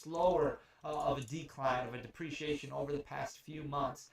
slower of a decline, of a depreciation over the past few months.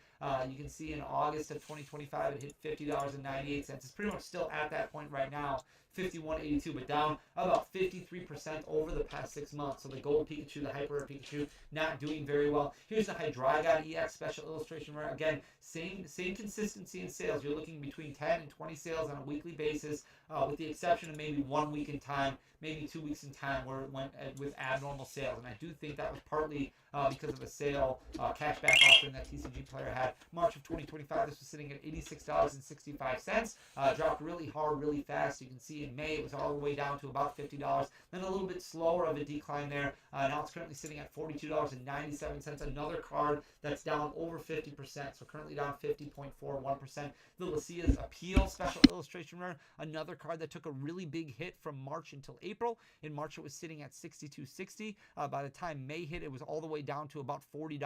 You can see in August of 2025, it hit $50.98. It's pretty much still at that point right now, 51.82, but down about 53% over the past 6 months. So the gold Pikachu, the hyper rare Pikachu, not doing very well. Here's the Hydreigon EX special illustration rare. Again, same consistency in sales. You're looking between 10 and 20 sales on a weekly basis, with the exception of maybe 1 week in time, maybe 2 weeks in time where it went with abnormal sales. And I do think that was partly because of a sale cashback offering that TCG Player had. March of 2025, this was sitting at $86.65. Dropped really hard, really fast. You can see in May it was all the way down to about $50. Then a little bit slower of a decline there. Now it's currently sitting at $42.97. Another card that's down over 50%. So currently down 50.41%. The Lucia's Appeal special illustration rare. Another card that took a really big hit from March until April. In March it was sitting at $62.60. By the time May hit, it was all the way down to about $40.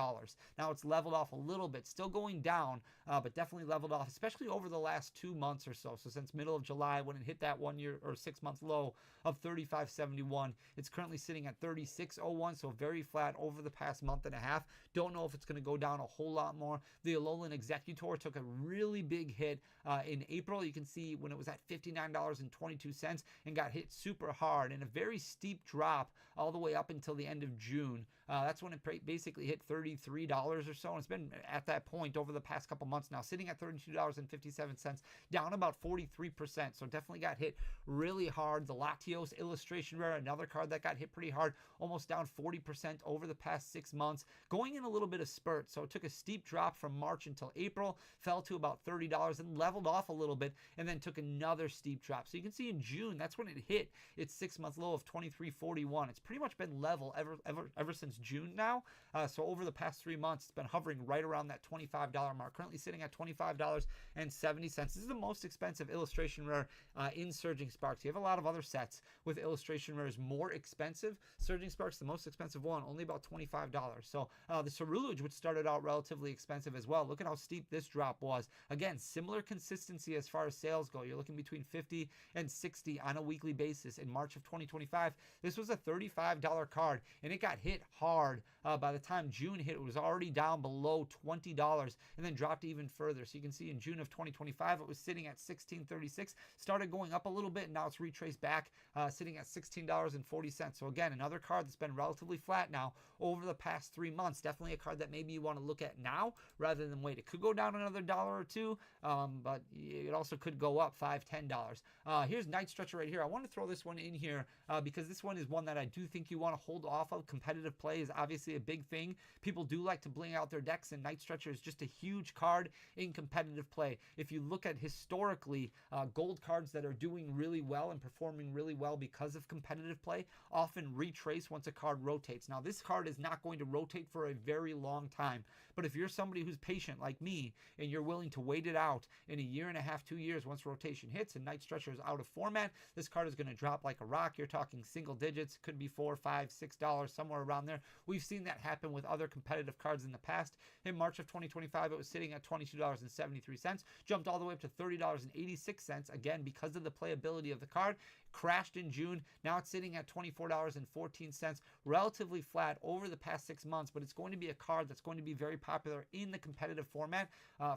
Now it's leveled off a little bit, still going down, but definitely leveled off, especially over the last 2 months or so. So since middle of July, when it hit that 1 year or 6 month low of $35.71, it's currently sitting at $36.01. So very flat over the past month and a half. Don't know if it's going to go down a whole lot more. The Alolan Executor took a really big hit in April. You can see when it was at $59.22 and got hit super hard, and a very steep drop all the way up until the end of June. That's when it basically hit $33 or so, and it's been at that point over the past couple months now, sitting at $32.57, down about 43%. So definitely got hit really hard. The Latios illustration rare, another card that got hit pretty hard, almost down 40% over the past 6 months, going in a little bit of spurt. So it took a steep drop from March until April, fell to about $30 and leveled off a little bit, and then took another steep drop. So you can see in June, that's when it hit its 6 month low of $23.41. It's pretty much been level ever since June now. So over the past 3 months, it's been hovering right around that $25 mark, currently sitting at $25.70. This is the most expensive illustration rare in Surging Sparks. You have a lot of other sets with illustration rares more expensive. Surging Sparks, the most expensive one, only about $25. So the Ceruledge, which started out relatively expensive as well, look at how steep this drop was. Again, similar consistency as far as sales go. You're looking between 50 and 60 on a weekly basis. In March of 2025, this was a $35 card, and it got hit hard. By the time June hit, it was already down below $20 and then dropped even further. So you can see in June of 2025, it was sitting at $16.36, started going up a little bit, and now it's retraced back, sitting at $16.40. So again, another card that's been relatively flat now over the past 3 months. Definitely a card that maybe you want to look at now rather than wait. It could go down another dollar or two, but it also could go up $5, $10. Here's Night Stretcher right here. I want to throw this one in here because this one is one that I do think you want to hold off of. Competitive play is obviously a big thing. People do like to bling out their decks, and Night Stretcher is just a huge card in competitive play. If you look at historically, gold cards that are doing really well and performing really well because of competitive play often retrace once a card rotates. Now, this card is not going to rotate for a very long time, but if you're somebody who's patient like me and you're willing to wait it out in a year and a half, 2 years, once rotation hits and Night Stretcher is out of format, this card is going to drop like a rock. You're talking single digits, could be $4, $5, $6, somewhere around there. We've seen that happen with other competitive cards in the past. In March of 2025, it was sitting at $22.73, jumped all the way up to $30.86, again, because of the playability of the card. Crashed in June. Now it's sitting at $24.14, relatively flat over the past 6 months, but it's going to be a card that's going to be very popular in the competitive format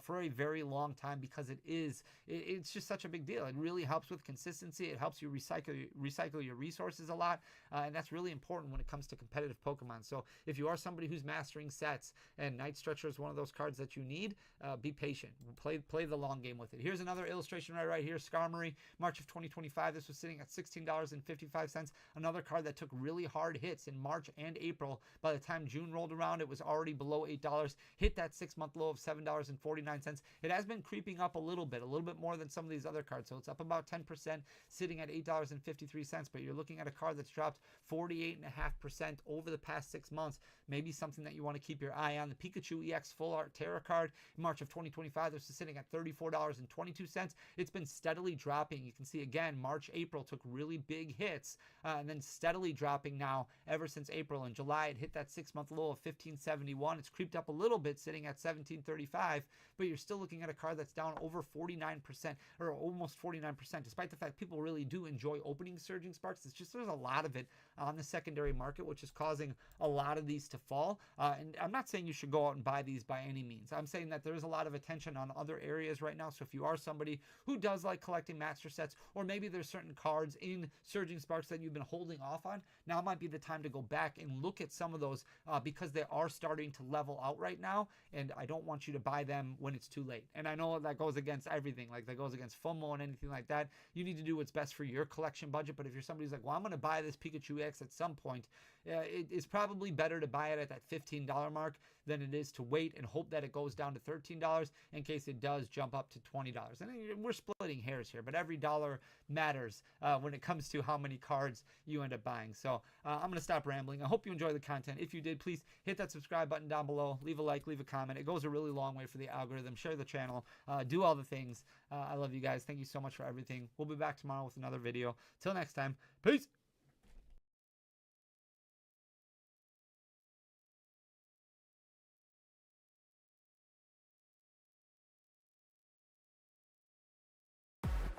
for a very long time because it's just such a big deal. It really helps with consistency. It helps you recycle your resources a lot, and that's really important when it comes to competitive Pokemon. So if you are somebody who's mastering sets and Night Stretcher is one of those cards that you need, be patient. Play the long game with it. Here's another illustration right here. Skarmory, March of 2025. This was sitting at $16.55. Another card that took really hard hits in March and April. By the time June rolled around, it was already below $8. Hit that 6 month low of $7.49. It has been creeping up a little bit more than some of these other cards. So it's up about 10%, sitting at $8.53. But you're looking at a card that's dropped 48.5% over the past 6 months. Maybe something that you want to keep your eye on. The Pikachu EX Full Art Terra card in March of 2025, this is sitting at $34.22. It's been steadily dropping. You can see again, March, April took really big hits and then steadily dropping now ever since April. In July, it hit that 6-month low of 1571. It's creeped up a little bit, sitting at 1735, but you're still looking at a card that's down over 49% or almost 49%, despite the fact people really do enjoy opening surging sparks. It's just there's a lot of it on the secondary market, which is causing a lot of these to fall. And I'm not saying you should go out and buy these by any means. I'm saying that there's a lot of attention on other areas right now. So if you are somebody who does like collecting master sets, or maybe there's certain cards in surging sparks that you've been holding off on, now might be the time to go back and look at some of those because they are starting to level out right now. And I don't want you to buy them when it's too late. And I know that goes against everything, like that goes against FOMO and anything like that. You need to do what's best for your collection budget. But if you're somebody who's like, well, I'm going to buy this Pikachu X at some point, it is probably better to buy it at that $15 mark than it is to wait and hope that it goes down to $13 in case it does jump up to $20. And we're splitting hairs here, but every dollar matters when it comes to how many cards you end up buying. So I'm going to stop rambling. I hope you enjoy the content. If you did, please hit that subscribe button down below. Leave a like, leave a comment. It goes a really long way for the algorithm. Share the channel. Do all the things. I love you guys. Thank you so much for everything. We'll be back tomorrow with another video. Till next time, peace.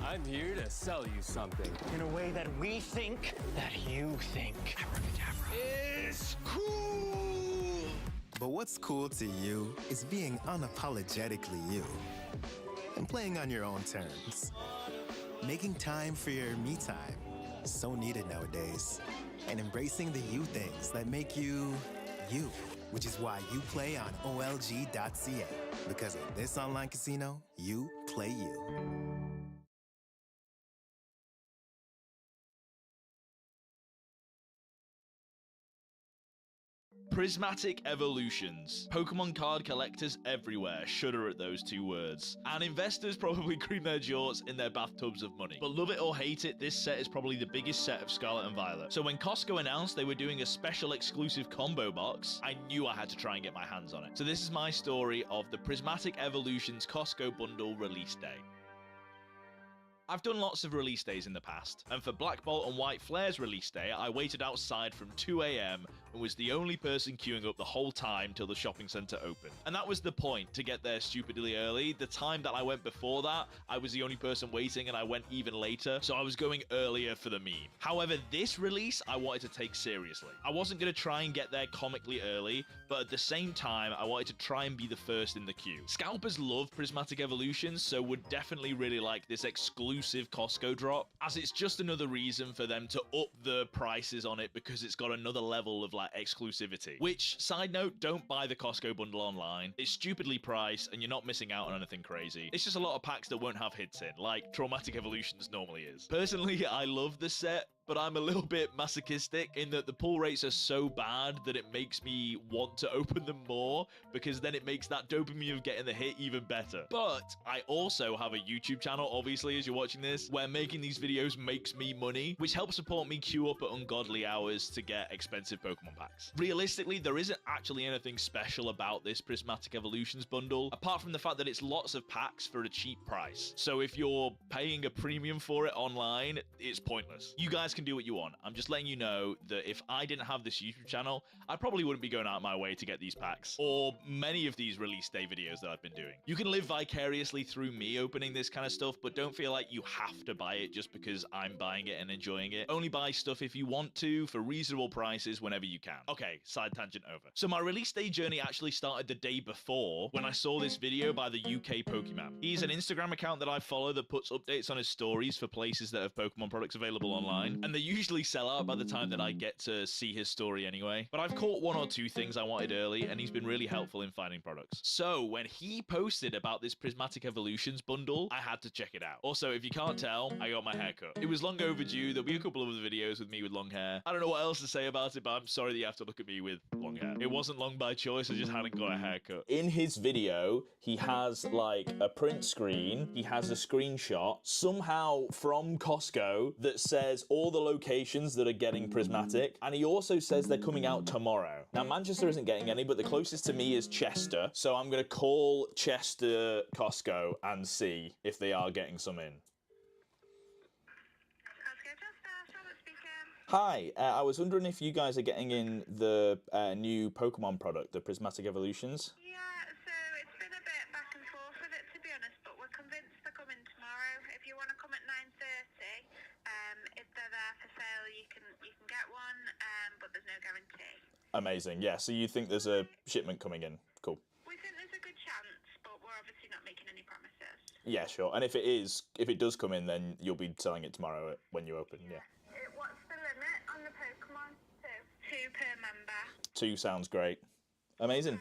I'm here to sell you something. In a way that we think that you think. Abracadabra. It's cool! But what's cool to you is being unapologetically you. And playing on your own terms. Making time for your me time. So needed nowadays. And embracing the you things that make you, you. Which is why you play on OLG.ca. Because in this online casino, you play you. Prismatic Evolutions. Pokemon card collectors everywhere shudder at those two words. And investors probably cream their jorts in their bathtubs of money. But love it or hate it, this set is probably the biggest set of Scarlet and Violet. So when Costco announced they were doing a special exclusive combo box, I knew I had to try and get my hands on it. So this is my story of the Prismatic Evolutions Costco bundle release day. I've done lots of release days in the past, and for Black Bolt and White Flare's release day, I waited outside from 2 AM and was the only person queuing up the whole time till the shopping centre opened. And that was the point, to get there stupidly early. The time that I went before that, I was the only person waiting and I went even later, so I was going earlier for the meme. However, this release I wanted to take seriously. I wasn't going to try and get there comically early, but at the same time, I wanted to try and be the first in the queue. Scalpers love Prismatic Evolutions, so would definitely really like this exclusive Costco drop, as it's just another reason for them to up the prices on it because it's got another level of like exclusivity. Which, side note, don't buy the Costco bundle online. It's stupidly priced and you're not missing out on anything crazy. It's just a lot of packs that won't have hits in, like Traumatic Evolutions normally is. Personally, I love the set, but I'm a little bit masochistic in that the pull rates are so bad that it makes me want to open them more, because then it makes that dopamine of getting the hit even better. But I also have a YouTube channel, obviously, as you're watching this, where making these videos makes me money, which helps support me queue up at ungodly hours to get expensive Pokemon packs. Realistically, there isn't actually anything special about this Prismatic Evolutions bundle, apart from the fact that it's lots of packs for a cheap price. So if you're paying a premium for it online, it's pointless. You guys can do what you want. I'm just letting you know that if I didn't have this YouTube channel, I probably wouldn't be going out my way to get these packs, or many of these release day videos that I've been doing. You can live vicariously through me opening this kind of stuff, but don't feel like you have to buy it just because I'm buying it and enjoying it. Only buy stuff if you want to, for reasonable prices whenever you can. Okay, side tangent over. So my release day journey actually started the day before, when I saw this video by the UK Pokemon. He's an Instagram account that I follow that puts updates on his stories for places that have Pokemon products available online, and they usually sell out by the time that I get to see his story anyway. But I've caught one or two things I wanted early, and he's been really helpful in finding products. So when he posted about this Prismatic Evolutions bundle, I had to check it out. Also, if you can't tell, I got my hair cut. It was long overdue. There'll be a couple of other videos with me with long hair. I don't know what else to say about it, but I'm sorry that you have to look at me with long hair. It wasn't long by choice, I just hadn't got a haircut. In his video, he has like a print screen, he has a screenshot, somehow from Costco, that says all the locations that are getting Prismatic, and he also says they're coming out tomorrow. Now, Manchester isn't getting any, but the closest to me is Chester, so I'm gonna call Chester Costco and see if they are getting some in. Costco, Hi, I was wondering if you guys are getting in the new Pokemon product, the Prismatic Evolutions. Yeah, so it's been a bit back and forth with it, to be honest, but we're convinced they're coming tomorrow. If you want to come at 9:30, if they're there for sale, you can get one, but there's no guarantee. Amazing, yeah, so you think there's a shipment coming in? Cool. We think there's a good chance, but we're obviously not making any promises. Yeah, sure. And if it does come in, then you'll be selling it tomorrow when you open, yeah. What's the limit on the Pokemon? Two per member. 2 sounds great. Amazing.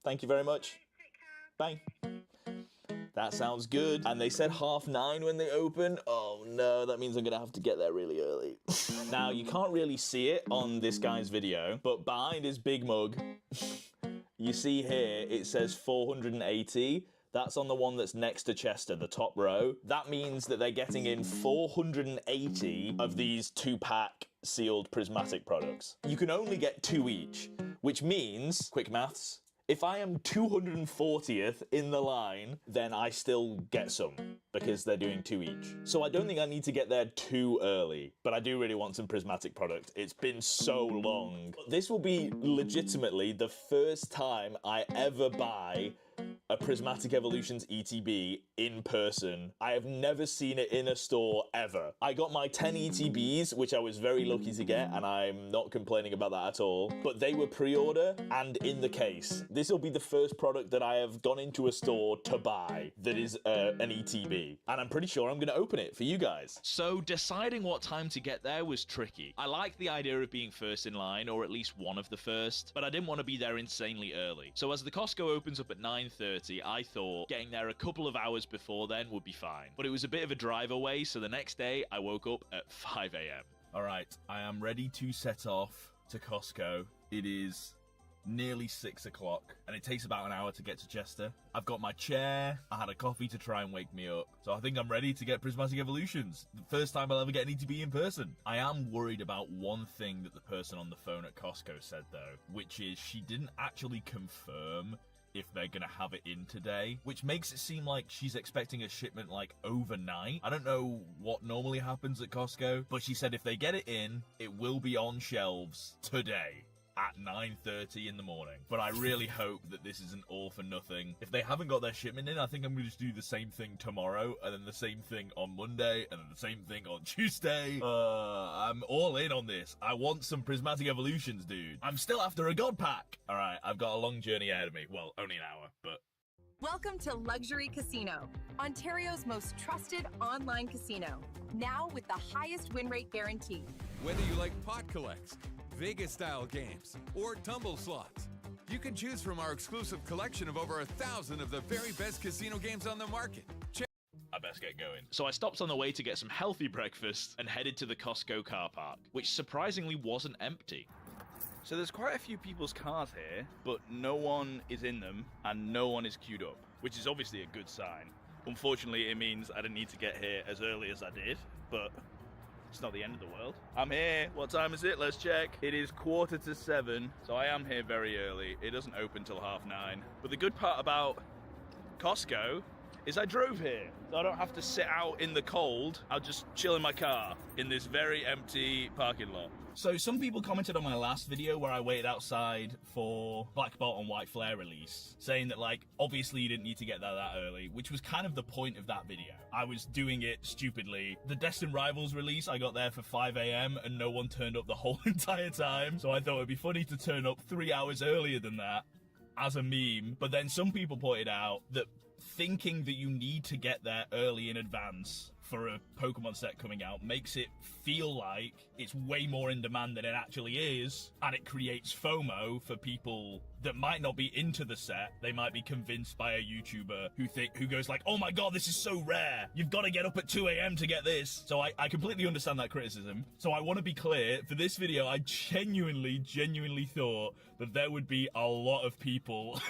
Thank you very much. Take care. Bye. That sounds good. And they said 9:30 when they open. Oh no, that means I'm gonna have to get there really early. Now, you can't really see it on this guy's video, but behind his big mug, you see here, it says 480. That's on the one that's next to Chester, the top row. That means that they're getting in 480 of these 2-pack sealed prismatic products. You can only get 2 each, which means, quick maths, if I am 240th in the line, then I still get some, because they're doing 2 each. So I don't think I need to get there too early, but I do really want some prismatic product. It's been so long. This will be legitimately the first time I ever buy a Prismatic Evolutions ETB in person. I have never seen it in a store ever. I got my 10 ETBs, which I was very lucky to get, and I'm not complaining about that at all, but they were pre-order and in the case. This will be the first product that I have gone into a store to buy that is an ETB, and I'm pretty sure I'm going to open it for you guys. So deciding what time to get there was tricky. I like the idea of being first in line, or at least one of the first, but I didn't want to be there insanely early. So as the Costco opens up at 9:30, I thought getting there a couple of hours before then would be fine. But it was a bit of a drive away, so the next day I woke up at 5 a.m. Alright, I am ready to set off to Costco. It is nearly 6 o'clock, and it takes about an hour to get to Chester. I've got my chair, I had a coffee to try and wake me up, so I think I'm ready to get Prismatic Evolutions. The first time I'll ever get an ETB in person. I am worried about one thing that the person on the phone at Costco said though, which is she didn't actually confirm if they're gonna have it in today, which makes it seem like she's expecting a shipment like overnight. I don't know what normally happens at Costco, but she said if they get it in, it will be on shelves today at 9:30 in the morning. But I really hope that this isn't all for nothing. If they haven't got their shipment in, I think I'm gonna just do the same thing tomorrow, and then the same thing on Monday, and then the same thing on Tuesday. I'm all in on this. I want some Prismatic Evolutions, dude. I'm still after a God Pack. All right, I've got a long journey ahead of me. Well, only an hour, but... Welcome to Luxury Casino, Ontario's most trusted online casino. Now with the highest win rate guarantee. Whether you like pot collects, Vegas-style games, or tumble slots, you can choose from our exclusive collection of over 1,000 of the very best casino games on the market. I best get going. So I stopped on the way to get some healthy breakfast and headed to the Costco car park, which surprisingly wasn't empty. So there's quite a few people's cars here, but no one is in them and no one is queued up, which is obviously a good sign. Unfortunately, it means I didn't need to get here as early as I did, but it's not the end of the world. I'm here. What time is it? Let's check. It is 7:15, so I am here very early. It doesn't open till 9:30. But the good part about Costco is I drove here, so I don't have to sit out in the cold. I'll just chill in my car in this very empty parking lot. So some people commented on my last video where I waited outside for Black Bolt and White Flare release, saying that, like, obviously you didn't need to get there that early, which was kind of the point of that video. I was doing it stupidly. The Destined Rivals release, I got there for 5 a.m. and no one turned up the whole entire time, so I thought it'd be funny to turn up 3 hours earlier than that as a meme. But then some people pointed out that thinking that you need to get there early in advance for a Pokemon set coming out makes it feel like it's way more in demand than it actually is, and it creates FOMO for people that might not be into the set. They might be convinced by a YouTuber who goes like, oh my god, this is so rare, you've got to get up at 2 a.m. to get this. So I completely understand that criticism. So I want to be clear, for this video, I genuinely thought that there would be a lot of people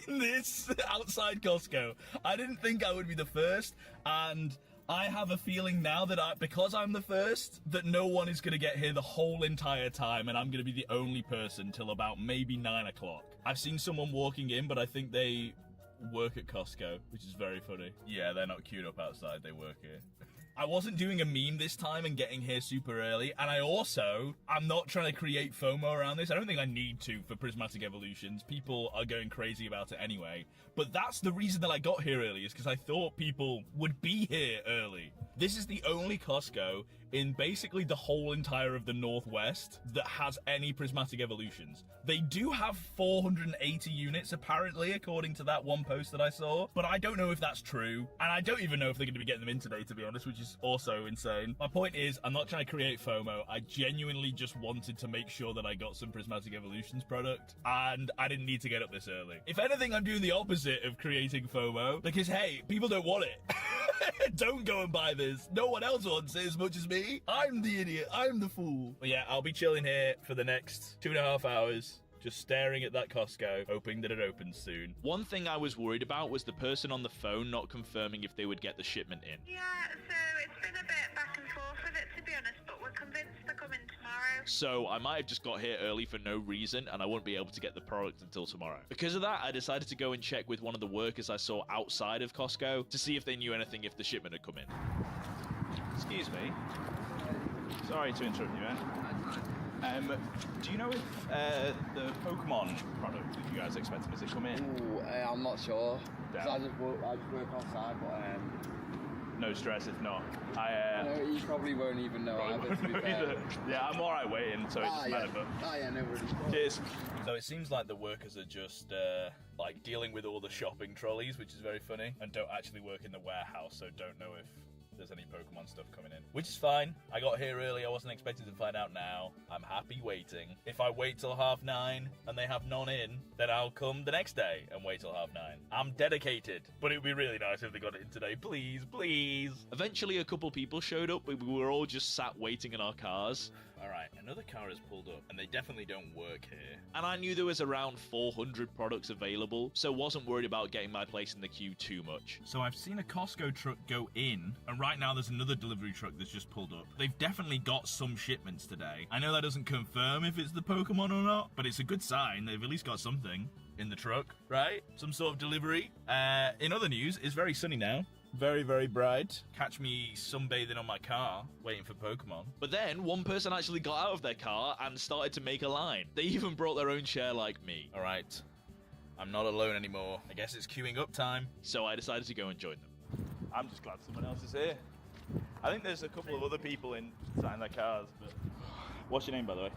in this outside Costco. I didn't think I would be the first, and I have a feeling now that because I'm the first, that no one is going to get here the whole entire time, and I'm going to be the only person till about maybe 9 o'clock. I've seen someone walking in, but I think they work at Costco, which is very funny. Yeah, they're not queued up outside, they work here. I wasn't doing a meme this time and getting here super early, and I'm not trying to create FOMO around this. I don't think I need to for Prismatic Evolutions. People are going crazy about it anyway. But that's the reason that I got here early, is because I thought people would be here early. This is the only Costco in basically the whole entire of the Northwest that has any Prismatic Evolutions. They do have 480 units, apparently, according to that one post that I saw, but I don't know if that's true, and I don't even know if they're going to be getting them in today, to be honest, which is also insane. My point is, I'm not trying to create FOMO. I genuinely just wanted to make sure that I got some Prismatic Evolutions product, and I didn't need to get up this early. If anything, I'm doing the opposite of creating FOMO, because, hey, people don't want it. Don't go and buy this. No one else wants it as much as me. I'm the idiot. I'm the fool. But yeah, I'll be chilling here for the next 2.5 hours, just staring at that Costco, hoping that it opens soon. One thing I was worried about was the person on the phone not confirming if they would get the shipment in. Yeah, so it's been a bit back and forth with it, to be honest, but we're convinced they're coming tomorrow. So I might have just got here early for no reason, and I won't be able to get the product until tomorrow. Because of that, I decided to go and check with one of the workers I saw outside of Costco to see if they knew anything if the shipment had come in. Excuse me. Sorry to interrupt you, man. Do you know if the Pokemon product that you guys expecting, is it come in? Ooh, I'm not sure. Yeah. 'Cause I just work outside, but No stress if not. no, you probably won't even know either, to be fair. Yeah, I'm alright waiting, so it doesn't matter, but... Oh yeah, no worries. Cheers. So it seems like the workers are just like dealing with all the shopping trolleys, which is very funny, and don't actually work in the warehouse, so don't know if there's any Pokemon stuff coming in, which is fine. I got here early. I wasn't expecting to find out now. I'm happy waiting. If I wait till 9:30 and they have none in, then I'll come the next day and wait till 9:30. I'm dedicated, but it would be really nice if they got it in today. Please, please. Eventually, a couple people showed up, but we were all just sat waiting in our cars. All right, another car has pulled up, and they definitely don't work here. And I knew there was around 400 products available, so wasn't worried about getting my place in the queue too much. So I've seen a Costco truck go in, and right now there's another delivery truck that's just pulled up. They've definitely got some shipments today. I know that doesn't confirm if it's the Pokemon or not, but it's a good sign. They've at least got something in the truck, right? Some sort of delivery. In other news, it's very sunny now. Very, very bright. Catch me sunbathing on my car, waiting for Pokemon. But then, one person actually got out of their car and started to make a line. They even brought their own chair like me. All right, I'm not alone anymore. I guess it's queuing up time. So I decided to go and join them. I'm just glad someone else is here. I think there's a couple of other people sat in their cars, but... What's your name, by the way?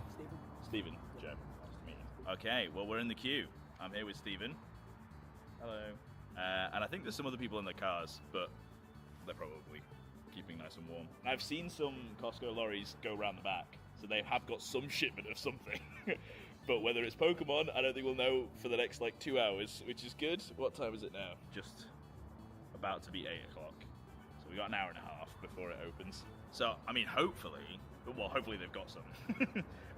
Stephen. Joe. Nice to meet you. Okay, well, we're in the queue. I'm here with Stephen. Hello. And I think there's some other people in their cars, but they're probably keeping nice and warm. I've seen some Costco lorries go around the back, so they have got some shipment of something. But whether it's Pokemon, I don't think we'll know for the next, 2 hours, which is good. What time is it now? Just about to be 8 o'clock. So we got an hour and a half before it opens. So, I mean, hopefully they've got some.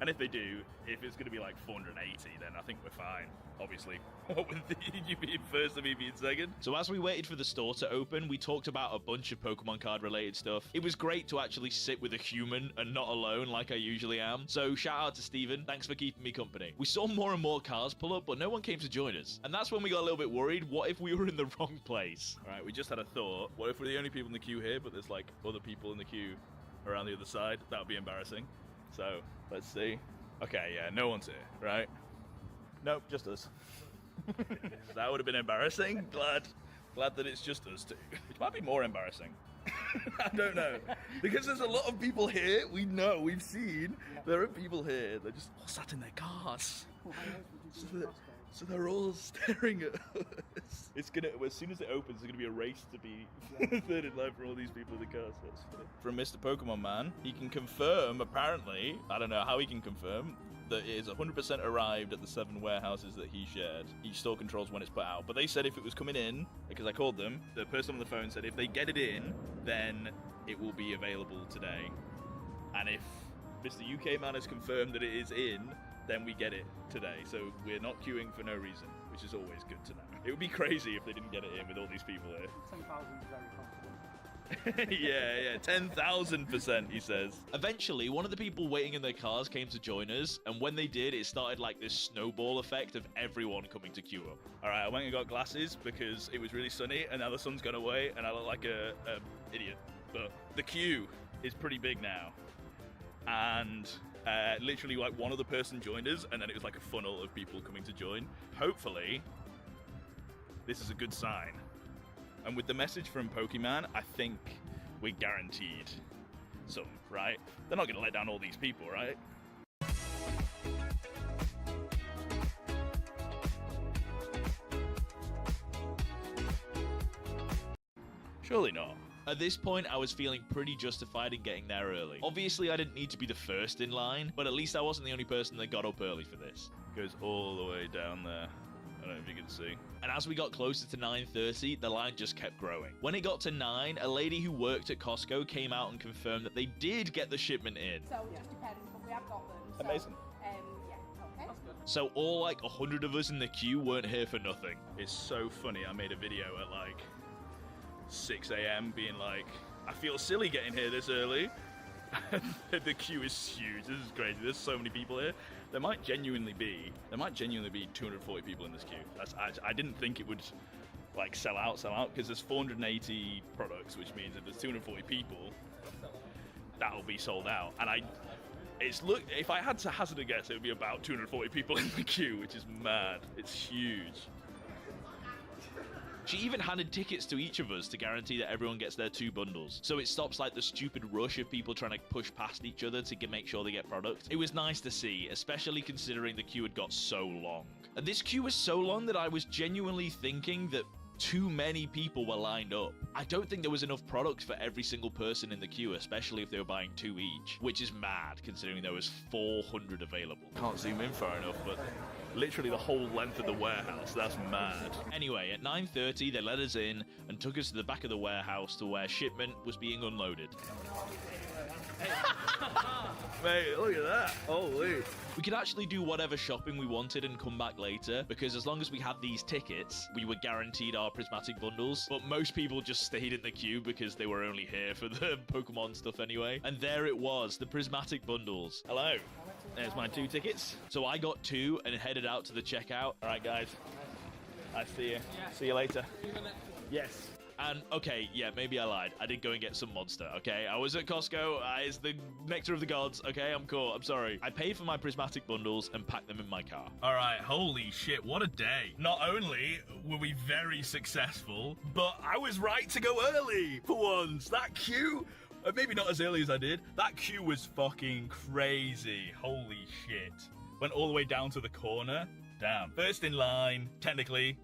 And if they do, if it's going to be 480, then I think we're fine. Obviously, what with you being first and me being second. So as we waited for the store to open, we talked about a bunch of Pokemon card related stuff. It was great to actually sit with a human and not alone like I usually am. So shout out to Steven, thanks for keeping me company. We saw more and more cars pull up, but no one came to join us. And that's when we got a little bit worried. What if we were in the wrong place? All right, we just had a thought. What if we're the only people in the queue here, but there's other people in the queue around the other side? That would be embarrassing. So let's see. Okay, yeah, no one's here, right? Nope, just us. That would have been embarrassing. Glad that it's just us two. Which might be more embarrassing. I don't know. Because there's a lot of people here. We know, we've seen. There are people here. They're just all sat in their cars. So they're all staring at us. It's gonna, as soon as it opens, there's gonna be a race to be third in line for all these people in the cars. So that's funny. From Mr. Pokemon Man, he can confirm, apparently, I don't know how he can confirm, that it is 100% arrived at the 7 warehouses that he shared. Each store controls when it's put out. But they said if it was coming in, because I called them, the person on the phone said if they get it in, then it will be available today. And if Mr. UK Man has confirmed that it is in, then we get it today. So we're not queuing for no reason, which is always good to know. It would be crazy if they didn't get it in with all these people here. 10,000 is very confident. yeah, 10,000%, he says. Eventually, one of the people waiting in their cars came to join us, and when they did, it started this snowball effect of everyone coming to queue up. All right, I went and got glasses because it was really sunny, and now the sun's gone away, and I look like a idiot. but the queue is pretty big now. And literally like one other person joined us, and then it was like a funnel of people coming to join. Hopefully, this is a good sign. And with the message from Pokemon, I think we're guaranteed some, right? They're not going to let down all these people, right? Surely not. At this point, I was feeling pretty justified in getting there early. Obviously, I didn't need to be the first in line, but at least I wasn't the only person that got up early for this. Goes all the way down there. I don't know if you can see. And as we got closer to 9:30, the line just kept growing. When it got to 9, a lady who worked at Costco came out and confirmed that they did get the shipment in. So it just depends, but we have got them. So, Amazing. Yeah, okay. So all like 100 of us in the queue weren't here for nothing. It's so funny. I made a video at like 6 a.m. being like, I feel silly getting here this early. The queue is huge. This is crazy. There's so many people here. There might genuinely be 240 people in this queue. I didn't think it would like sell out because there's 480 products, which means if there's 240 people, that'll be sold out. And if I had to hazard a guess, it would be about 240 people in the queue, which is mad. It's huge. She even handed tickets to each of us to guarantee that everyone gets their 2 bundles. So it stops like the stupid rush of people trying to push past each other to make sure they get product. It was nice to see, especially considering the queue had got so long. And this queue was so long that I was genuinely thinking that too many people were lined up. I don't think there was enough product for every single person in the queue, especially if they were buying 2 each, which is mad considering there was 400 available. Can't zoom in far enough, but literally the whole length of the warehouse. That's mad. Anyway, at 9:30, they let us in and took us to the back of the warehouse to where shipment was being unloaded. Mate, look at that. Holy. We could actually do whatever shopping we wanted and come back later, because as long as we had these tickets, we were guaranteed our prismatic bundles. But most people just stayed in the queue because they were only here for the Pokemon stuff anyway. And there it was, the prismatic bundles. Hello. There's my 2 tickets. So I got 2 and headed out to the checkout. All right, guys. I see you. See you later. Yes. And, okay, yeah, maybe I lied. I did go and get some Monster, okay? I was at Costco. It's the nectar of the gods, okay? I'm cool. I'm sorry. I paid for my prismatic bundles and packed them in my car. All right, holy shit, what a day. Not only were we very successful, but I was right to go early for once. That queue, maybe not as early as I did, that queue was fucking crazy. Holy shit. Went all the way down to the corner. Damn. First in line, technically.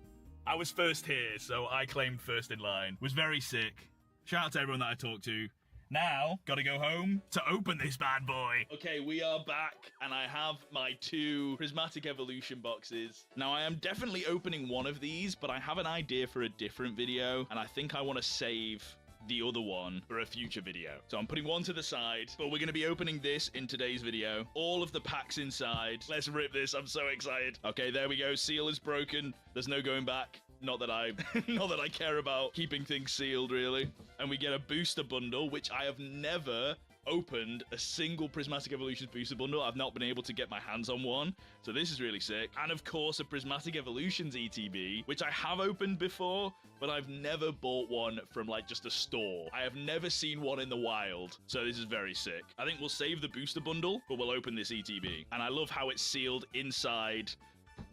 I was first here, so I claimed first in line. Was very sick. Shout out to everyone that I talked to. Now, gotta go home to open this bad boy. Okay, we are back, and I have my 2 Prismatic Evolution boxes. Now, I am definitely opening one of these, but I have an idea for a different video, and I think I want to save the other one for a future video. So I'm putting one to the side, but we're going to be opening this in today's video. All of the packs inside. Let's rip this. I'm so excited. Okay, there we go. Seal is broken. There's no going back. Not that I care about keeping things sealed, really. And we get a booster bundle, which I have never opened a single Prismatic Evolutions booster bundle. I've not been able to get my hands on one, so this is really sick. And of course, a Prismatic Evolutions ETB, which I have opened before, but I've never bought one from like just a store. I have never seen one in the wild, so this is very sick. I think we'll save the booster bundle, but we'll open this ETB. And I love how it's sealed inside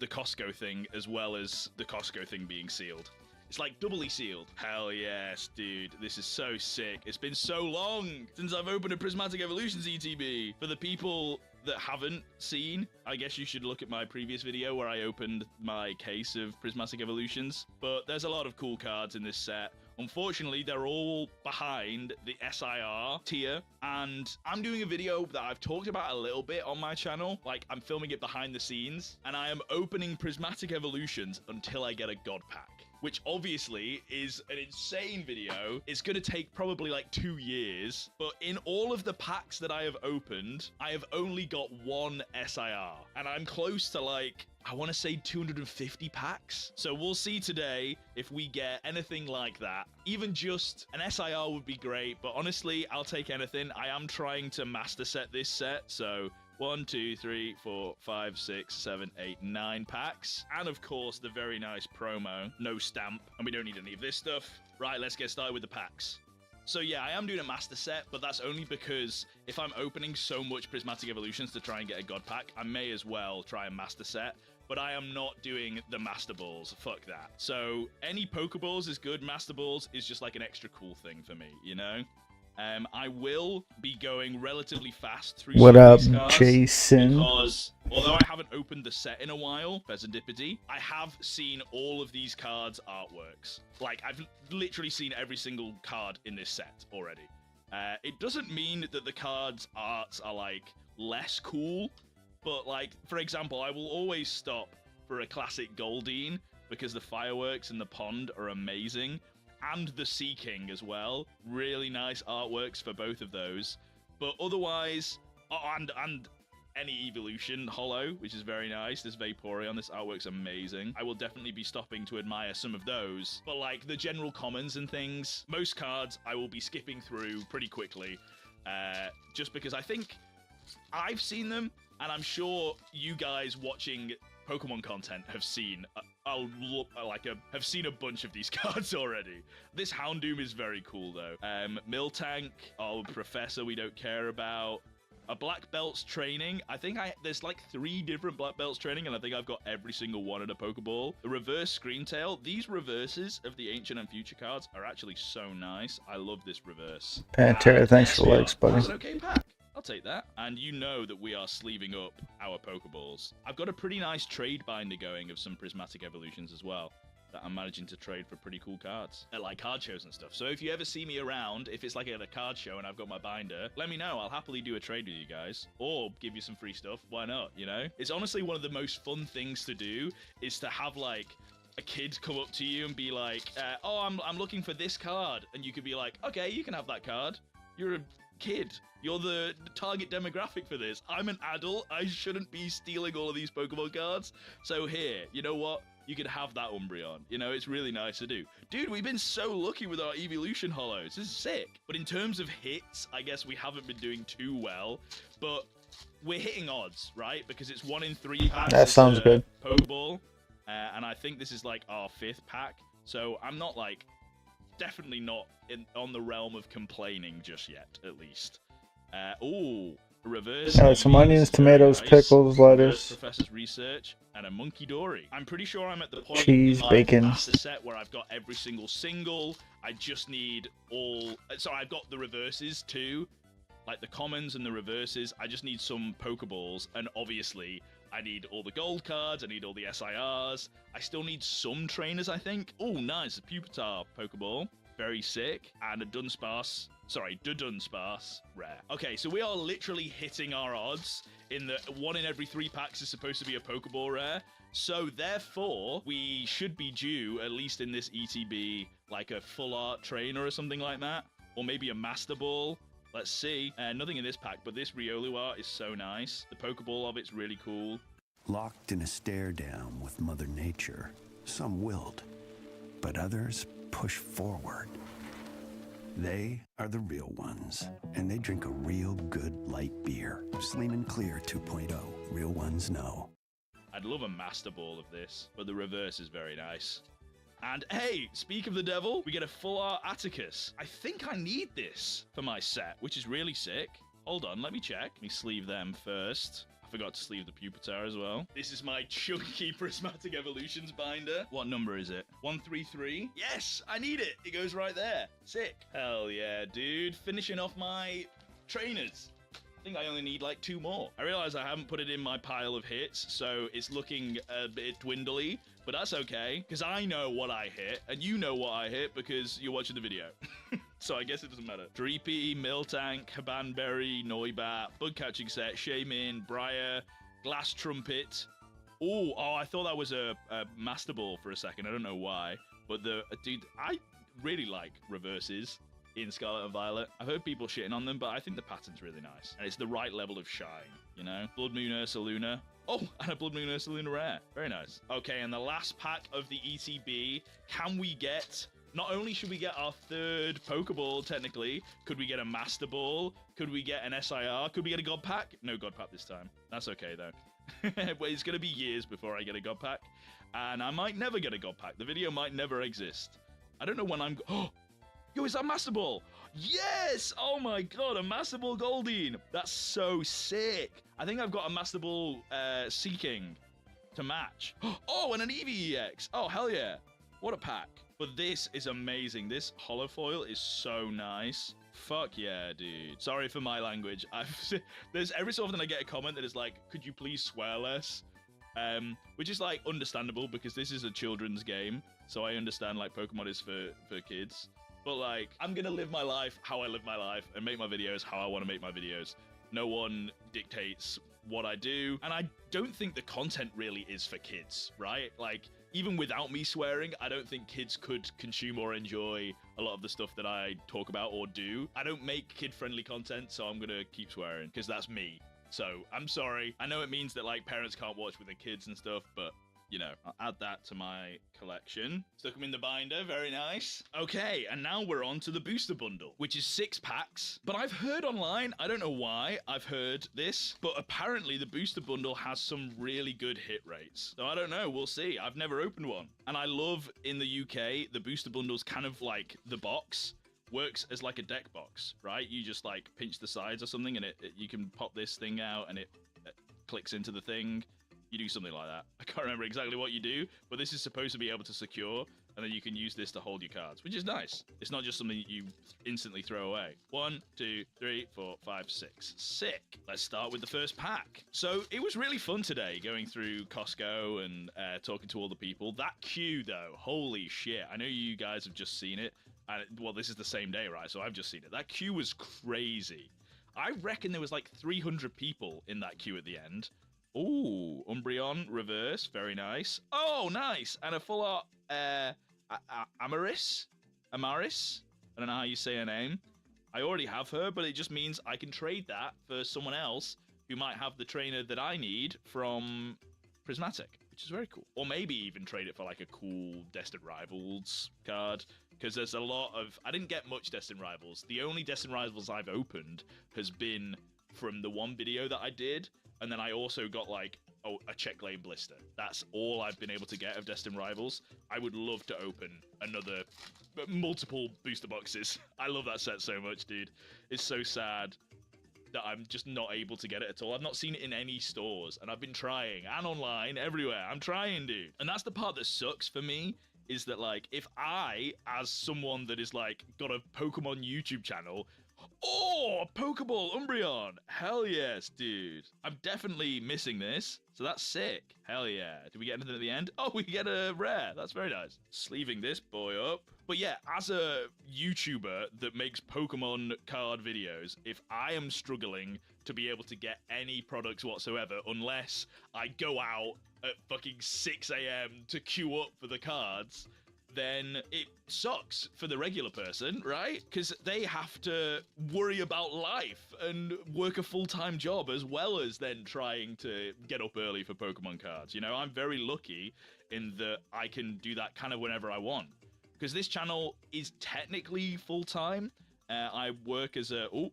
the Costco thing, as well as the Costco thing being sealed. It's like doubly sealed. Hell yes, dude. This is so sick. It's been so long since I've opened a Prismatic Evolutions ETB. For the people that haven't seen, I guess you should look at my previous video where I opened my case of Prismatic Evolutions. But there's a lot of cool cards in this set. Unfortunately, they're all behind the SIR tier, and I'm doing a video that I've talked about a little bit on my channel. Like, I'm filming it behind the scenes, and I am opening Prismatic Evolutions until I get a God Pack, which obviously is an insane video. It's going to take probably like 2 years, but in all of the packs that I have opened, I have only got 1 SIR, and I'm close to like, I want to say 250 packs. So we'll see today if we get anything like that. Even just an SIR would be great, but honestly, I'll take anything. I am trying to master set this set, so 1, 2, 3, 4, 5, 6, 7, 8, 9 packs. And of course, the very nice promo, no stamp, and we don't need any of this stuff. Right, let's get started with the packs. So yeah, I am doing a master set, but that's only because if I'm opening so much Prismatic Evolutions to try and get a God Pack, I may as well try a master set. But I am not doing the Master Balls. Fuck that. So any Pokeballs is good. Master Balls is just like an extra cool thing for me, you know? I will be going relatively fast through What some up, of these cards Jason? because although I haven't opened the set in a while, Serendipity, I have seen all of these cards' artworks. Like, I've literally seen every single card in this set already. It doesn't mean that the cards' arts are, like, less cool, but, like, for example, I will always stop for a classic Goldeen because the fireworks in the pond are amazing. And the Sea King as well. Really nice artworks for both of those. But otherwise, and any evolution holo, which is very nice. This Vaporeon, this artwork's amazing. I will definitely be stopping to admire some of those. But like the general commons and things, most cards I will be skipping through pretty quickly. Just because I think I've seen them, and I'm sure you guys watching Pokemon content have seen have seen a bunch of these cards already. This Houndoom is very cool though. Miltank, Professor we don't care about. A Black Belt's training. I think there's like 3 different Black Belts training, and I think I've got every single one in a Pokeball. The reverse Screen Tail. These reverses of the Ancient and Future cards are actually so nice. I love this reverse. Pantera, thanks for the likes, buddy. That's an okay pack. I'll take that. And you know that we are sleeving up our Pokeballs. I've got a pretty nice trade binder going of some Prismatic Evolutions as well that I'm managing to trade for pretty cool cards at like card shows and stuff. So if you ever see me around, if it's like at a card show and I've got my binder, let me know. I'll happily do a trade with you guys or give you some free stuff. Why not? You know, it's honestly one of the most fun things to do is to have like a kid come up to you and be like, oh, I'm looking for this card. And you could be like, okay, you can have that card. You're a kid. You're the target demographic for this. I'm an adult. I shouldn't be stealing all of these Pokemon cards. So here, you know what? You can have that Umbreon. You know, it's really nice to do. Dude, we've been so lucky with our Evolution Holos. This is sick. But in terms of hits, I guess we haven't been doing too well. But we're hitting odds, right? Because it's 1 in 3 packs. That sounds good. Pokeball. And I think this is like our 5th pack. So I'm not like, definitely not on the realm of complaining just yet, at least. Reverse. Some onions, tomatoes, pickles, lettuce. Professor's Research, and a Monkey Dory. I'm pretty sure I'm at the point cheese, in my bacon. master set where I've got every single. I just need all. So I've got the reverses too, like the commons and the reverses. I just need some Pokeballs, and obviously I need all the gold cards. I need all the SIRs. I still need some trainers, I think. Oh, nice, a Pupitar Pokeball. Very sick. And a Dunsparce rare. Okay, so we are literally hitting our odds in the 1 in every 3 packs is supposed to be a Pokeball rare. So therefore, we should be due, at least in this ETB, like a full art trainer or something like that. Or maybe a Master Ball. Let's see. Nothing in this pack, but this Riolu art is so nice. The Pokeball of it's really cool. Locked in a stare down with Mother Nature, some wilt, but others push forward. They are the real ones, and they drink a real good light beer. Slim and Clear 2.0. Real ones know. I'd love a Master Ball of this, but the reverse is very nice. And hey, speak of the devil, we get a full art Atticus. I think I need this for my set, which is really sick. Hold on, let me check. Let me sleeve them first. I forgot to sleeve the Pupitar as well. This is my chunky Prismatic Evolutions binder. What number is it? 133? Yes, I need it. It goes right there. Sick. Hell yeah, dude. Finishing off my trainers. I think I only need like 2 more. I realize I haven't put it in my pile of hits, so it's looking a bit dwindly, but that's okay, because I know what I hit, and you know what I hit because you're watching the video. So I guess it doesn't matter. Dreepy, Miltank, Habanberry, Noibat, Bug Catching Set, Shaymin, Briar, Glass Trumpet. Oh, I thought that was a Master Ball for a second. I don't know why. But dude, I really like reverses in Scarlet and Violet. I've heard people shitting on them, but I think the pattern's really nice. And it's the right level of shine, you know? Blood Moon Ursaluna. Oh, and a Blood Moon Ursaluna rare. Very nice. Okay, and the last pack of the ETB. Can we get... Not only should we get our 3rd Pokeball, technically, could we get a Master Ball? Could we get an SIR? Could we get a God Pack? No God Pack this time. That's okay, though. But it's going to be years before I get a God Pack. And I might never get a God Pack. The video might never exist. I don't know when I'm... Oh! Yo, is that Master Ball? Yes! Oh my god, a Master Ball Goldeen. That's so sick. I think I've got a Master Ball Seeking to match. Oh, and an Eevee EX. Oh, hell yeah. What a pack. But this is amazing. This holofoil is so nice. Fuck yeah, dude. Sorry for my language. There's every so often I get a comment that is like, could you please swear less? Which is like understandable because this is a children's game. So I understand like Pokemon is for kids. But like, I'm gonna live my life how I live my life and make my videos how I want to make my videos. No one dictates what I do. And I don't think the content really is for kids, right? Like, even without me swearing, I don't think kids could consume or enjoy a lot of the stuff that I talk about or do. I don't make kid-friendly content, so I'm gonna keep swearing, because that's me. So, I'm sorry. I know it means that, like, parents can't watch with their kids and stuff, but, you know, I'll add that to my collection. Stuck them in the binder, very nice. Okay, and now we're on to the booster bundle, which is 6 packs. But I've heard online, I don't know why I've heard this, but apparently the booster bundle has some really good hit rates. So I don't know, we'll see. I've never opened one. And I love, in the UK, the booster bundle's kind of like the box works as like a deck box, right? You just like pinch the sides or something and you can pop this thing out and it clicks into the thing. You do something like that. I can't remember exactly what you do, but this is supposed to be able to secure, and then you can use this to hold your cards, which is nice. It's not just something you instantly throw away. 1, 2, 3, 4, 5, 6. Sick. Let's start with the first pack. So it was really fun today going through Costco and talking to all the people. That queue, though, holy shit. I know you guys have just seen it. Well, this is the same day, right? So I've just seen it. That queue was crazy. I reckon there was like 300 people in that queue at the end. Ooh, Umbreon reverse, very nice. Oh, nice, and a full art Amaris. I don't know how you say her name. I already have her, but it just means I can trade that for someone else who might have the trainer that I need from Prismatic, which is very cool. Or maybe even trade it for like a cool Destined Rivals card, because there's a lot of... I didn't get much Destined Rivals. The only Destined Rivals I've opened has been from the one video that I did. And then I also got, like, a Check Lane Blister. That's all I've been able to get of Destined Rivals. I would love to open another... multiple booster boxes. I love that set so much, dude. It's so sad that I'm just not able to get it at all. I've not seen it in any stores, and I've been trying. And online, everywhere. I'm trying, dude. And that's the part that sucks for me, is that, like, if I, as someone that is, like, got a Pokemon YouTube channel... Oh, Pokeball Umbreon. Hell yes, dude. I'm definitely missing this. So that's sick. Hell yeah. Did we get anything at the end? Oh, we get a rare. That's very nice. Sleeving this boy up. But yeah, as a YouTuber that makes Pokemon card videos, if I am struggling to be able to get any products whatsoever, unless I go out at fucking 6 a.m. to queue up for the cards, then it sucks for the regular person, right? Because they have to worry about life and work a full-time job as well as then trying to get up early for Pokemon cards. You know, I'm very lucky in that I can do that kind of whenever I want. Because this channel is technically full-time. I work as a... Oh,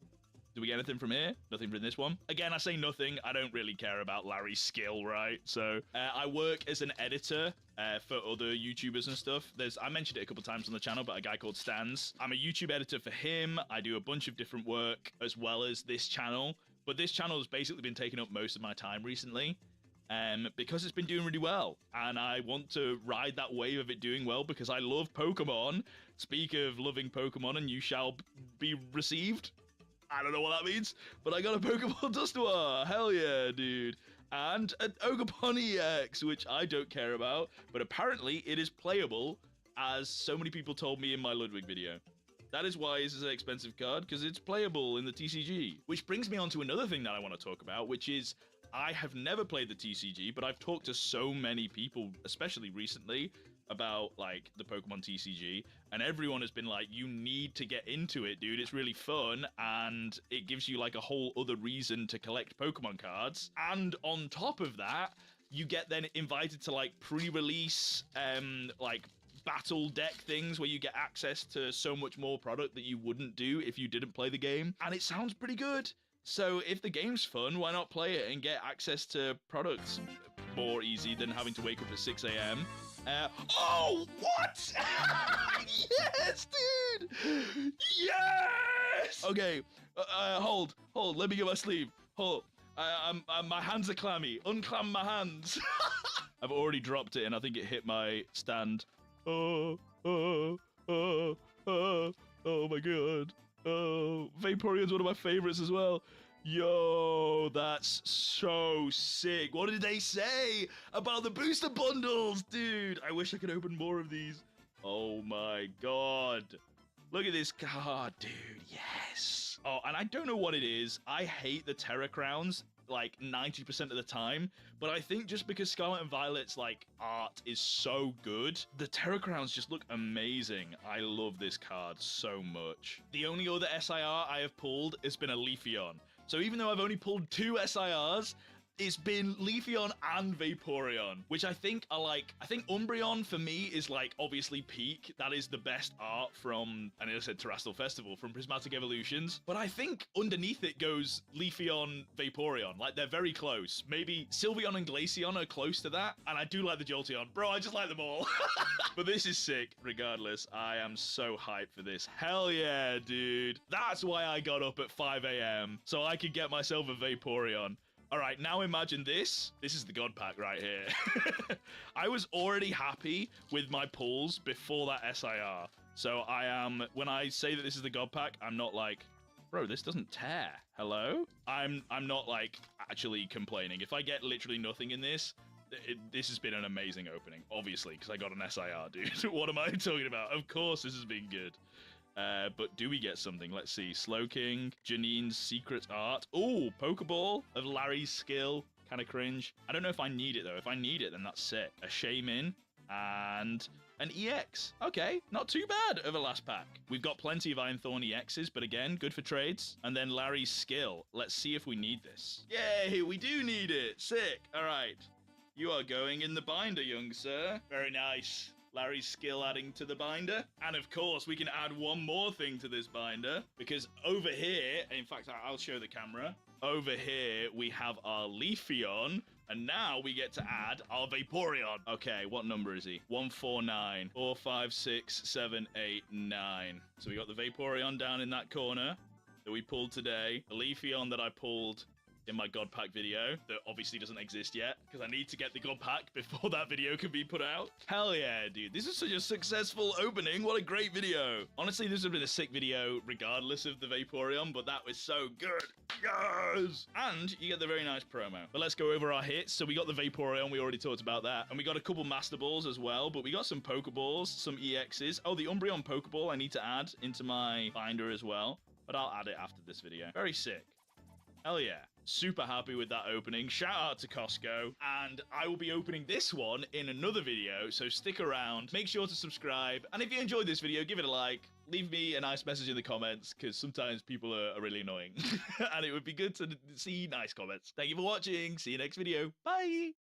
do we get anything from here? Nothing from this one. Again, I say nothing. I don't really care about Larry's skill, right? So I work as an editor for other YouTubers and stuff. I mentioned it a couple times on the channel, but a guy called Stans. I'm a YouTube editor for him. I do a bunch of different work as well as this channel. But this channel has basically been taking up most of my time recently because it's been doing really well. And I want to ride that wave of it doing well because I love Pokemon. Speak of loving Pokemon and you shall be received. I don't know what that means, but I got a Pokeball Dustoir. Hell yeah, dude. And an Ogerpon EX, which I don't care about, but apparently it is playable, as so many people told me in my Ludwig video. That is why this is an expensive card, because it's playable in the TCG. Which brings me on to another thing that I want to talk about, which is I have never played the TCG, but I've talked to so many people, especially recently, about like the Pokemon TCG, and everyone has been like, you need to get into it, dude. It's really fun, and it gives you like a whole other reason to collect Pokemon cards. And on top of that, you get then invited to like pre-release like battle deck things where you get access to so much more product that you wouldn't do if you didn't play the game, and it sounds pretty good. So if the game's fun, why not play it and get access to products more easy than having to wake up at 6 a.m. Oh, what? Yes, dude! Yes! Okay, hold. Let me get my sleeve. Hold. My hands are clammy. Unclam my hands. I've already dropped it, and I think it hit my stand. Oh my god. Oh, Vaporeon's one of my favorites as well. Yo, that's so sick. What did they say about the booster bundles? Dude, I wish I could open more of these. Oh my god. Look at this card, dude. Yes. Oh, and I don't know what it is. I hate the Terra Crowns like 90% of the time, but I think just because Scarlet and Violet's like art is so good, the Terra Crowns just look amazing. I love this card so much. The only other SIR I have pulled has been a Leafeon. So even though I've only pulled 2 SIRs, it's been Leafeon and Vaporeon, which I think are like, I think Umbreon for me is like obviously peak. That is the best art from, and I said Terrestrial Festival, from Prismatic Evolutions. But I think underneath it goes Leafeon, Vaporeon. Like they're very close. Maybe Sylveon and Glaceon are close to that. And I do like the Jolteon. Bro, I just like them all. But this is sick. Regardless, I am so hyped for this. Hell yeah, dude. That's why I got up at 5 a.m. so I could get myself a Vaporeon. All right, now imagine this. This is the God Pack right here. I was already happy with my pulls before that SIR. So I am, when I say that this is the God Pack, I'm not like, bro, this doesn't tear. Hello? I'm not like actually complaining. If I get literally nothing in this, this has been an amazing opening, obviously, because I got an SIR, dude. What am I talking about? Of course this has been good. But do we get something? Let's see. Slowking, Janine's Secret Art. Ooh, Pokeball of Larry's Skill. Kind of cringe. I don't know if I need it, though. If I need it, then that's sick. A Shaman and an EX. Okay, not too bad of a last pack. We've got plenty of Ironthorn EXs, but again, good for trades. And then Larry's Skill. Let's see if we need this. Yay, we do need it. Sick. All right. You are going in the binder, young sir. Very nice. Larry's Skill adding to the binder. And of course, we can add one more thing to this binder, because over here, in fact, I'll show the camera. Over here, we have our Leafeon, and now we get to add our Vaporeon. Okay, what number is he? 149. 4, 5, 6, 7, 8, 9. So we got the Vaporeon down in that corner that we pulled today. The Leafeon that I pulled in my God Pack video that obviously doesn't exist yet, because I need to get the God Pack before that video can be put out. Hell yeah, dude. This is such a successful opening. What a great video. Honestly, this would have been a sick video regardless of the Vaporeon, but that was so good. Yes! And you get the very nice promo. But let's go over our hits. So we got the Vaporeon. We already talked about that. And we got a couple Master Balls as well, but we got some Pokeballs, some EXs. Oh, the Umbreon Pokeball I need to add into my binder as well, but I'll add it after this video. Very sick. Hell yeah. Super happy with that opening. Shout out to Costco. And I will be opening this one in another video, so stick around. Make sure to subscribe. And if you enjoyed this video, give it a like. Leave me a nice message in the comments, because sometimes people are really annoying. And it would be good to see nice comments. Thank you for watching. See you next video. Bye.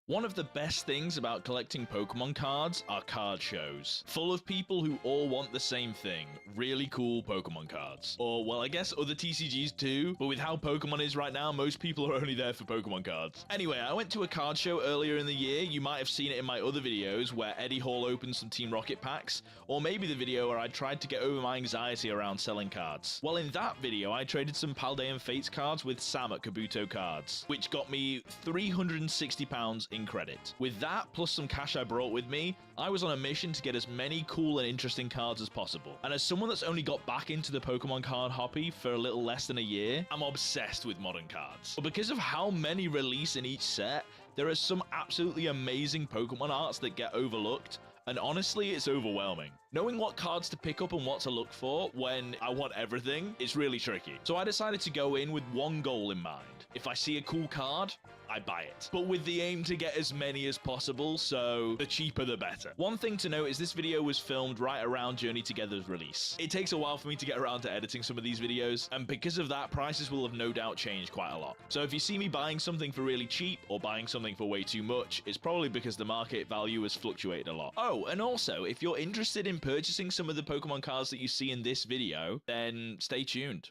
One of the best things about collecting Pokemon cards are card shows, full of people who all want the same thing, really cool Pokemon cards. Or, well, I guess other TCGs too, but with how Pokemon is right now, most people are only there for Pokemon cards. Anyway, I went to a card show earlier in the year. You might have seen it in my other videos where Eddie Hall opened some Team Rocket packs, or maybe the video where I tried to get over my anxiety around selling cards. Well, in that video, I traded some Paldean Fates cards with Sam at Kabuto Cards, which got me £360 in credit. With that, plus some cash I brought with me, I was on a mission to get as many cool and interesting cards as possible. And as someone that's only got back into the Pokemon card hobby for a little less than a year, I'm obsessed with modern cards. But because of how many release in each set, there are some absolutely amazing Pokemon arts that get overlooked, and honestly, it's overwhelming. Knowing what cards to pick up and what to look for when I want everything is really tricky. So I decided to go in with one goal in mind. If I see a cool card, I buy it. But with the aim to get as many as possible, so the cheaper the better. One thing to note is this video was filmed right around Journey Together's release. It takes a while for me to get around to editing some of these videos, and because of that, prices will have no doubt changed quite a lot. So if you see me buying something for really cheap or buying something for way too much, it's probably because the market value has fluctuated a lot. Oh, and also, if you're interested in purchasing some of the Pokemon cards that you see in this video, then stay tuned.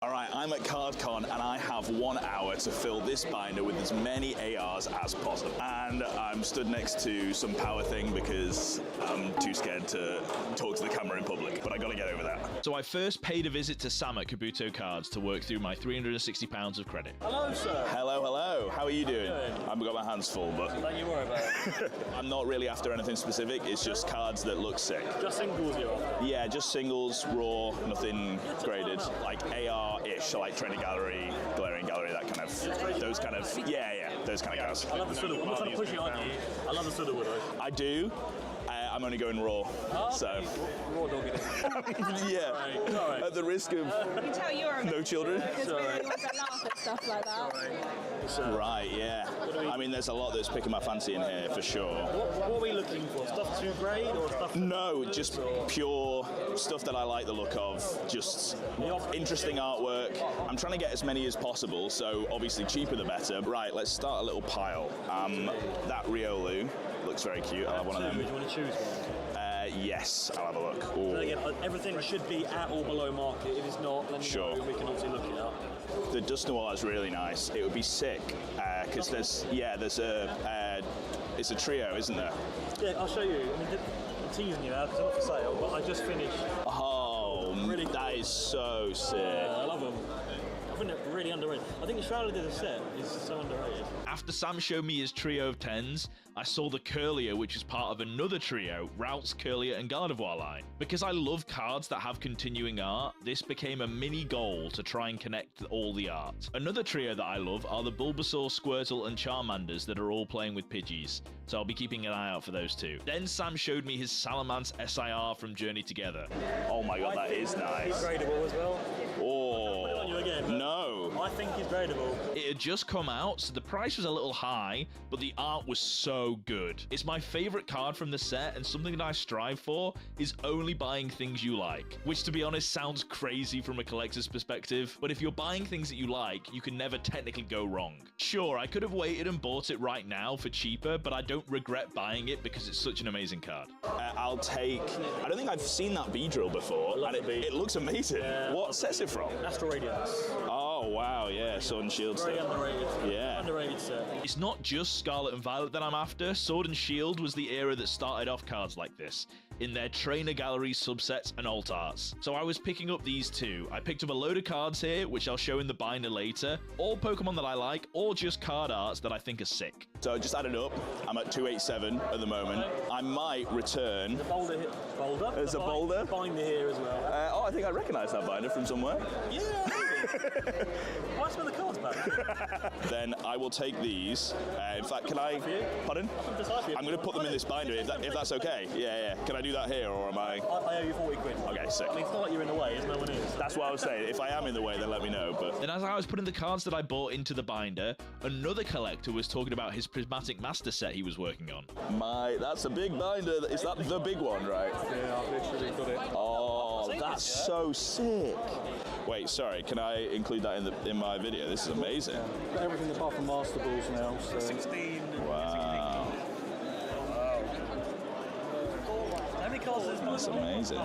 Alright, I'm at CardCon and I have 1 hour to fill this binder with as many ARs as possible. And I'm stood next to some power thing because I'm too scared to talk to the camera in public, but I gotta get over that. So I first paid a visit to Sam at Kabuto Cards to work through my £360 of credit. Hello, sir. Hello, hello. How are you doing? I've got my hands full, but... Don't you worry about it. I'm not really after anything specific, it's just cards that look sick. Just singles you're after? Yeah, just singles, raw, nothing graded. Like AR-ish, like Trainer Gallery, Glaring Gallery, that kind of... Those kind of... Yeah, those kind of cards. I love the Sudderwood. I'm not trying to push it on you. I love the Sudderwood. I do. I'm only going raw, so... Raw dog it is. Yeah, Sorry. At the risk of I can tell you're no children. because we're the ones that laugh at stuff like that. Right, yeah. I mean, there's a lot that's picking my fancy in here, for sure. What are we looking for? Stuff to grade or stuff... No, just pure stuff that I like the look of, just interesting artwork. I'm trying to get as many as possible, so obviously cheaper the better. Right, let's start a little pile. That Riolu looks very cute. I'll have one of them. Do you want to choose one? Yes, I'll have a look. Ooh. Then again, everything should be at or below market. If it's not, then Sure. we can obviously look it up. The Dust Noir is really nice. It would be sick, because there's it's a trio, isn't there? Yeah, I'll show you. I mean, I'm teasing you now because I'm not for sale, but I just finished. Oh, really? That is so sick. I love them. I think they're really underrated. I think the Shrouded as a set is so underrated. After Sam showed me his trio of 10s, I saw the Curlier, which is part of another trio, Routes, Curlier, and Gardevoir line. Because I love cards that have continuing art, this became a mini goal to try and connect all the art. Another trio that I love are the Bulbasaur, Squirtle, and Charmanders that are all playing with Pidgeys, so I'll be keeping an eye out for those too. Then Sam showed me his Salamence SIR from Journey Together. Oh my god, that is nice. He's gradable as well. Oh. Put it on you again. No. I think he's gradable. It had just come out, so the price was a little high, but the art was so good. It's my favorite card from the set, and something that I strive for is only buying things you like, which to be honest sounds crazy from a collector's perspective, but if you're buying things that you like, you can never technically go wrong. Sure, I could have waited and bought it right now for cheaper, but I don't regret buying it because it's such an amazing card. I'll take... I don't think I've seen that Beedrill before, and it looks amazing. Yeah. What set's it from? Astral Radiance. Oh, wow, yeah, Sword and Shield Very stuff. underrated. Yeah. Underrated set. It's not just Scarlet and Violet that I'm after. Sword and Shield was the era that started off cards like this, in their Trainer Gallery subsets and alt arts. So I was picking up these two. I picked up a load of cards here, which I'll show in the binder later, all Pokemon that I like, or just card arts that I think are sick. So I just added up. I'm at 287 at the moment. I might return... Boulder? There's a boulder? Binder here as well. I think I recognise that binder from somewhere. Yeah, maybe. Why spell the cards back? Then I will take these. In fact, can I... Pardon? I'm going to put them in this binder if that's okay. Yeah. Can I do that here, or am I... I owe you 40 quid. Okay, sick. I mean, it's not like you're in the way, as no one is. That's what I was saying. If I am in the way, then let me know. But then as I was putting the cards that I bought into the binder, another collector was talking about his Prismatic Master set he was working on. That's a big binder. Is that the big one, right? Yeah, I've literally got it. Oh, that's so sick. Wait, sorry, can I include that in my video? This is amazing. Yeah. Got everything apart from Master Balls now. So. 16. Wow. How many cards is That's amazing.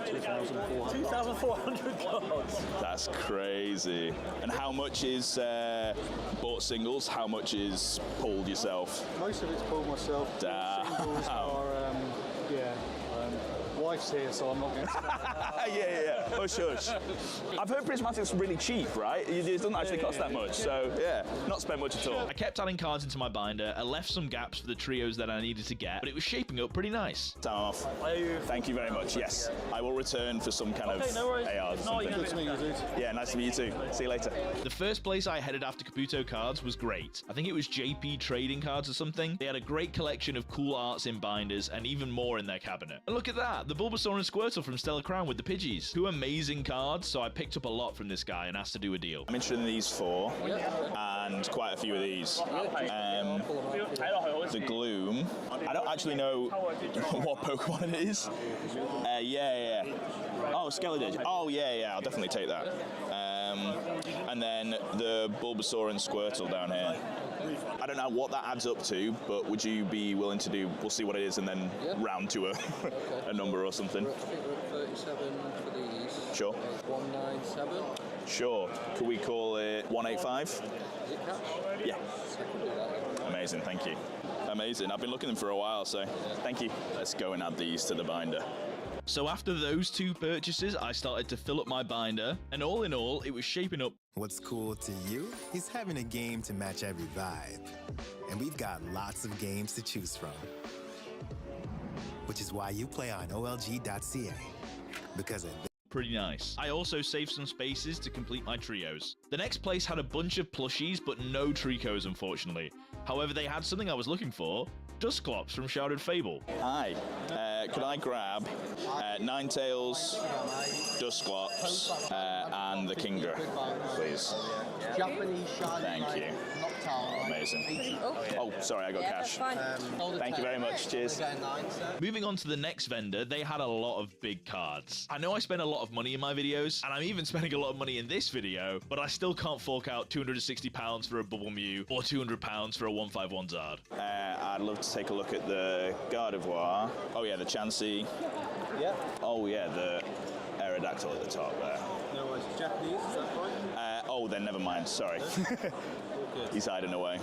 2,400 cards. That's crazy. And how much is bought singles? How much is pulled yourself? Most of it's pulled myself. Singles are, wife's here, so I'm not going to say that. Yeah. Hush. I've heard Prismatic's really cheap, right? It doesn't actually cost that much, so yeah, not spent much at all. I kept adding cards into my binder. I left some gaps for the trios that I needed to get, but it was shaping up pretty nice. Time off. Thank you very much. Yes, I will return for some kind of ARs or something. Good to meet you, dude. Yeah, nice to meet you too. See you later. The first place I headed after Kabuto Cards was great. I think it was JP Trading Cards or something. They had a great collection of cool arts in binders and even more in their cabinet. And look at that, the Bulbasaur and Squirtle from Stellar Crown with the Pidgeys. Two amazing cards, so I picked up a lot from this guy and asked to do a deal. I'm interested in these 4 and quite a few of these. The Gloom. I don't actually know what Pokemon it is. Yeah. Oh, Skellige. Oh, yeah, I'll definitely take that. And then the Bulbasaur and Squirtle down here. I don't know what that adds up to, but would you be willing to do, we'll see what it is, and then round to a number or something? I think we're at 37 for these. Sure. 197. Sure. Could we call it 185? Is it cash? Yeah. I can do that. Amazing, thank you. Amazing. I've been looking at them for a while, so thank you. Let's go and add these to the binder. So after those 2 purchases, I started to fill up my binder, and all in all, it was shaping up. What's cool to you is having a game to match every vibe. And we've got lots of games to choose from. Which is why you play on OLG.ca. Because of Pretty nice. I also saved some spaces to complete my trios. The next place had a bunch of plushies, but no Tricos, unfortunately. However, they had something I was looking for. Dusclops from Shrouded Fable. Hi. Could I grab Ninetales, Dusclops, and the Kingdra, please? Japanese shiny. Thank you. Amazing. Oh, sorry, I got cash. Thank you very much. Cheers. Moving on to the next vendor, they had a lot of big cards. I know I spend a lot of money in my videos, and I'm even spending a lot of money in this video, but I still can't fork out £260 for a Bubble Mew or £200 for a 151 Zard. I'd love to take a look at the Gardevoir. Oh yeah, the Chansey. Yeah. Oh yeah, the Aerodactyl at the top there. No worries. Japanese, is that fine? Oh, then never mind. Sorry. He's hiding away.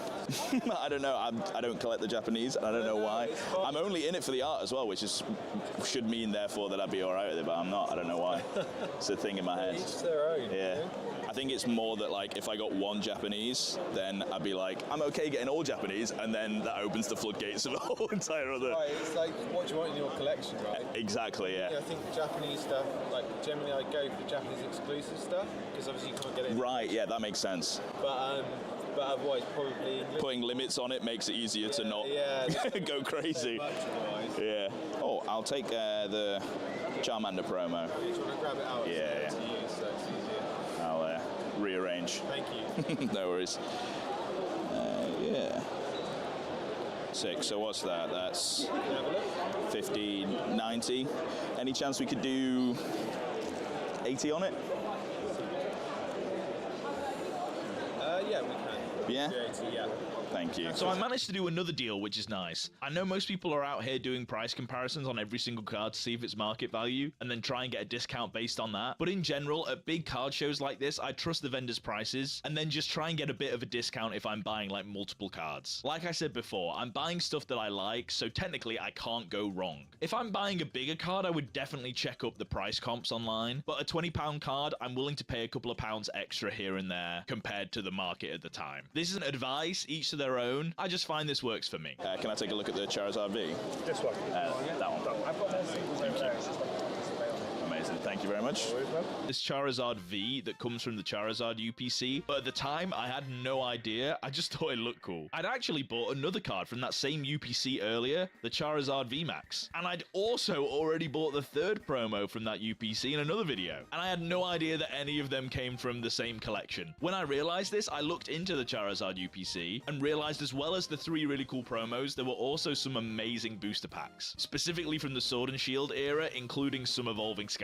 I don't know. I don't collect the Japanese, and I don't know why. I'm only in it for the art as well, which should mean therefore that I'd be all right with it, but I'm not. I don't know why. It's a thing in my head. Each their own. Yeah. I think it's more that like if I got one Japanese, then I'd be like, I'm okay getting all Japanese, and then that opens the floodgates of a whole entire other. Right, it's like what do you want in your collection, right? Exactly, yeah. I think Japanese stuff, like generally I go for Japanese exclusive stuff because obviously you can't get it. Right, yeah, that makes sense. But otherwise, probably English. Putting limits on it makes it easier to not go crazy. Yeah. Oh, I'll take the Charmander promo. You want to grab it out? Yeah. To use, so it's easier. I'll rearrange. Thank you. No worries. Yeah. 6. So what's that? That's 50, 90. Any chance we could do 80 on it? Yeah, we can. Yeah? 80, yeah. Thank you. So I managed to do another deal, which is nice. I know most people are out here doing price comparisons on every single card to see if it's market value, and then try and get a discount based on that. But in general, at big card shows like this, I trust the vendor's prices, and then just try and get a bit of a discount if I'm buying like multiple cards. Like I said before, I'm buying stuff that I like, so technically I can't go wrong. If I'm buying a bigger card, I would definitely check up the price comps online, but a £20 card, I'm willing to pay a couple of pounds extra here and there compared to the market at the time. This isn't advice, each to their own. I just find this works for me. Can I take a look at the Charizard V? This one. That one. I've got more singles over there. Amazing. Thank you very much. This Charizard V that comes from the Charizard UPC, but at the time I had no idea. I just thought it looked cool. I'd actually bought another card from that same UPC earlier, the Charizard VMAX, and I'd also already bought the third promo from that UPC in another video, and I had no idea that any of them came from the same collection. When I realized this, I looked into the Charizard UPC and realized as well as the 3 really cool promos, there were also some amazing booster packs, specifically from the Sword and Shield era, including some Evolving Skies.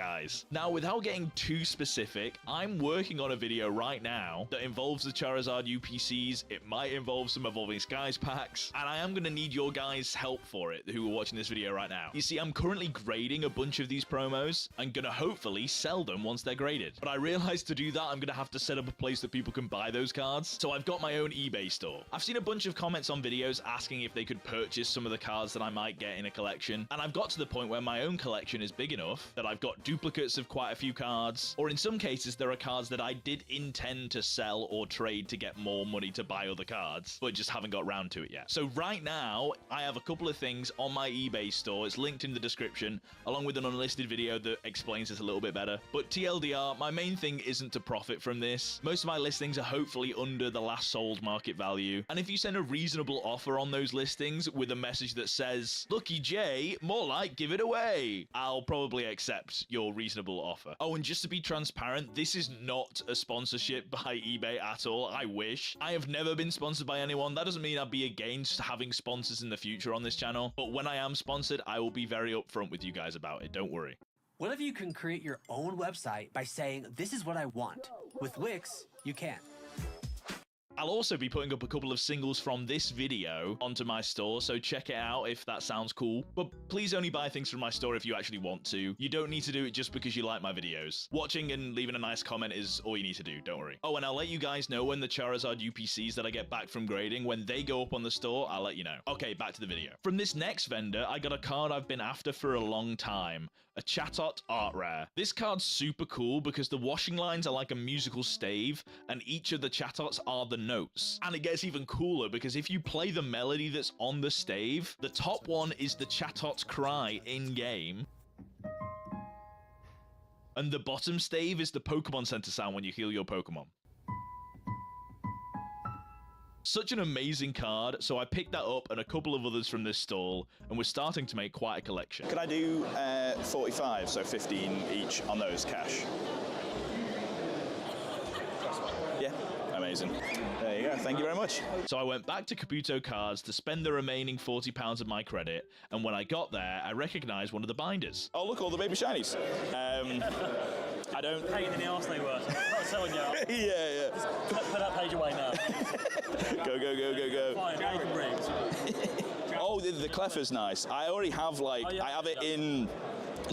Now, without getting too specific, I'm working on a video right now that involves the Charizard UPCs, it might involve some Evolving Skies packs, and I am going to need your guys' help for it who are watching this video right now. You see, I'm currently grading a bunch of these promos and going to hopefully sell them once they're graded. But I realized to do that, I'm going to have to set up a place that people can buy those cards, so I've got my own eBay store. I've seen a bunch of comments on videos asking if they could purchase some of the cards that I might get in a collection, and I've got to the point where my own collection is big enough that I've got duplicates duplicates of quite a few cards, or in some cases there are cards that I did intend to sell or trade to get more money to buy other cards, but just haven't got round to it yet. So right now, I have a couple of things on my eBay store. It's linked in the description, along with an unlisted video that explains this a little bit better. But TLDR, my main thing isn't to profit from this. Most of my listings are hopefully under the last sold market value, and if you send a reasonable offer on those listings with a message that says, Lucky J, more like give it away, I'll probably accept your reasonable offer. Oh, and just to be transparent, this is not a sponsorship by eBay at all. I wish. I have never been sponsored by anyone. That doesn't mean I'd be against having sponsors in the future on this channel, but when I am sponsored, I will be very upfront with you guys about it. Don't worry. What if you can create your own website by saying, this is what I want? With Wix, you can. I'll also be putting up a couple of singles from this video onto my store, so check it out if that sounds cool. But please only buy things from my store if you actually want to. You don't need to do it just because you like my videos. Watching and leaving a nice comment is all you need to do, don't worry. Oh, and I'll let you guys know when the Charizard UPCs that I get back from grading, when they go up on the store, I'll let you know. Okay, back to the video. From this next vendor, I got a card I've been after for a long time. A Chatot Art Rare. This card's super cool because the washing lines are like a musical stave, and each of the Chatots are the notes. And it gets even cooler because if you play the melody that's on the stave, the top one is the Chatot's cry in-game, and the bottom stave is the Pokemon Center sound when you heal your Pokemon. Such an amazing card, so I picked that up and a couple of others from this stall, and we're starting to make quite a collection. Could I do 45, so 15 each on those cash? Yeah, amazing. There you go, thank you very much. So I went back to Kabuto Cards to spend the remaining £40 of my credit, and when I got there, I recognised one of the binders. Oh, look, all the baby shinies. I don't... Pain in the arse they were. Not selling you out. Yeah. Just put that page away now. Go. Fine, now you can bring. Oh, the clef is nice. I already have, like, I have it in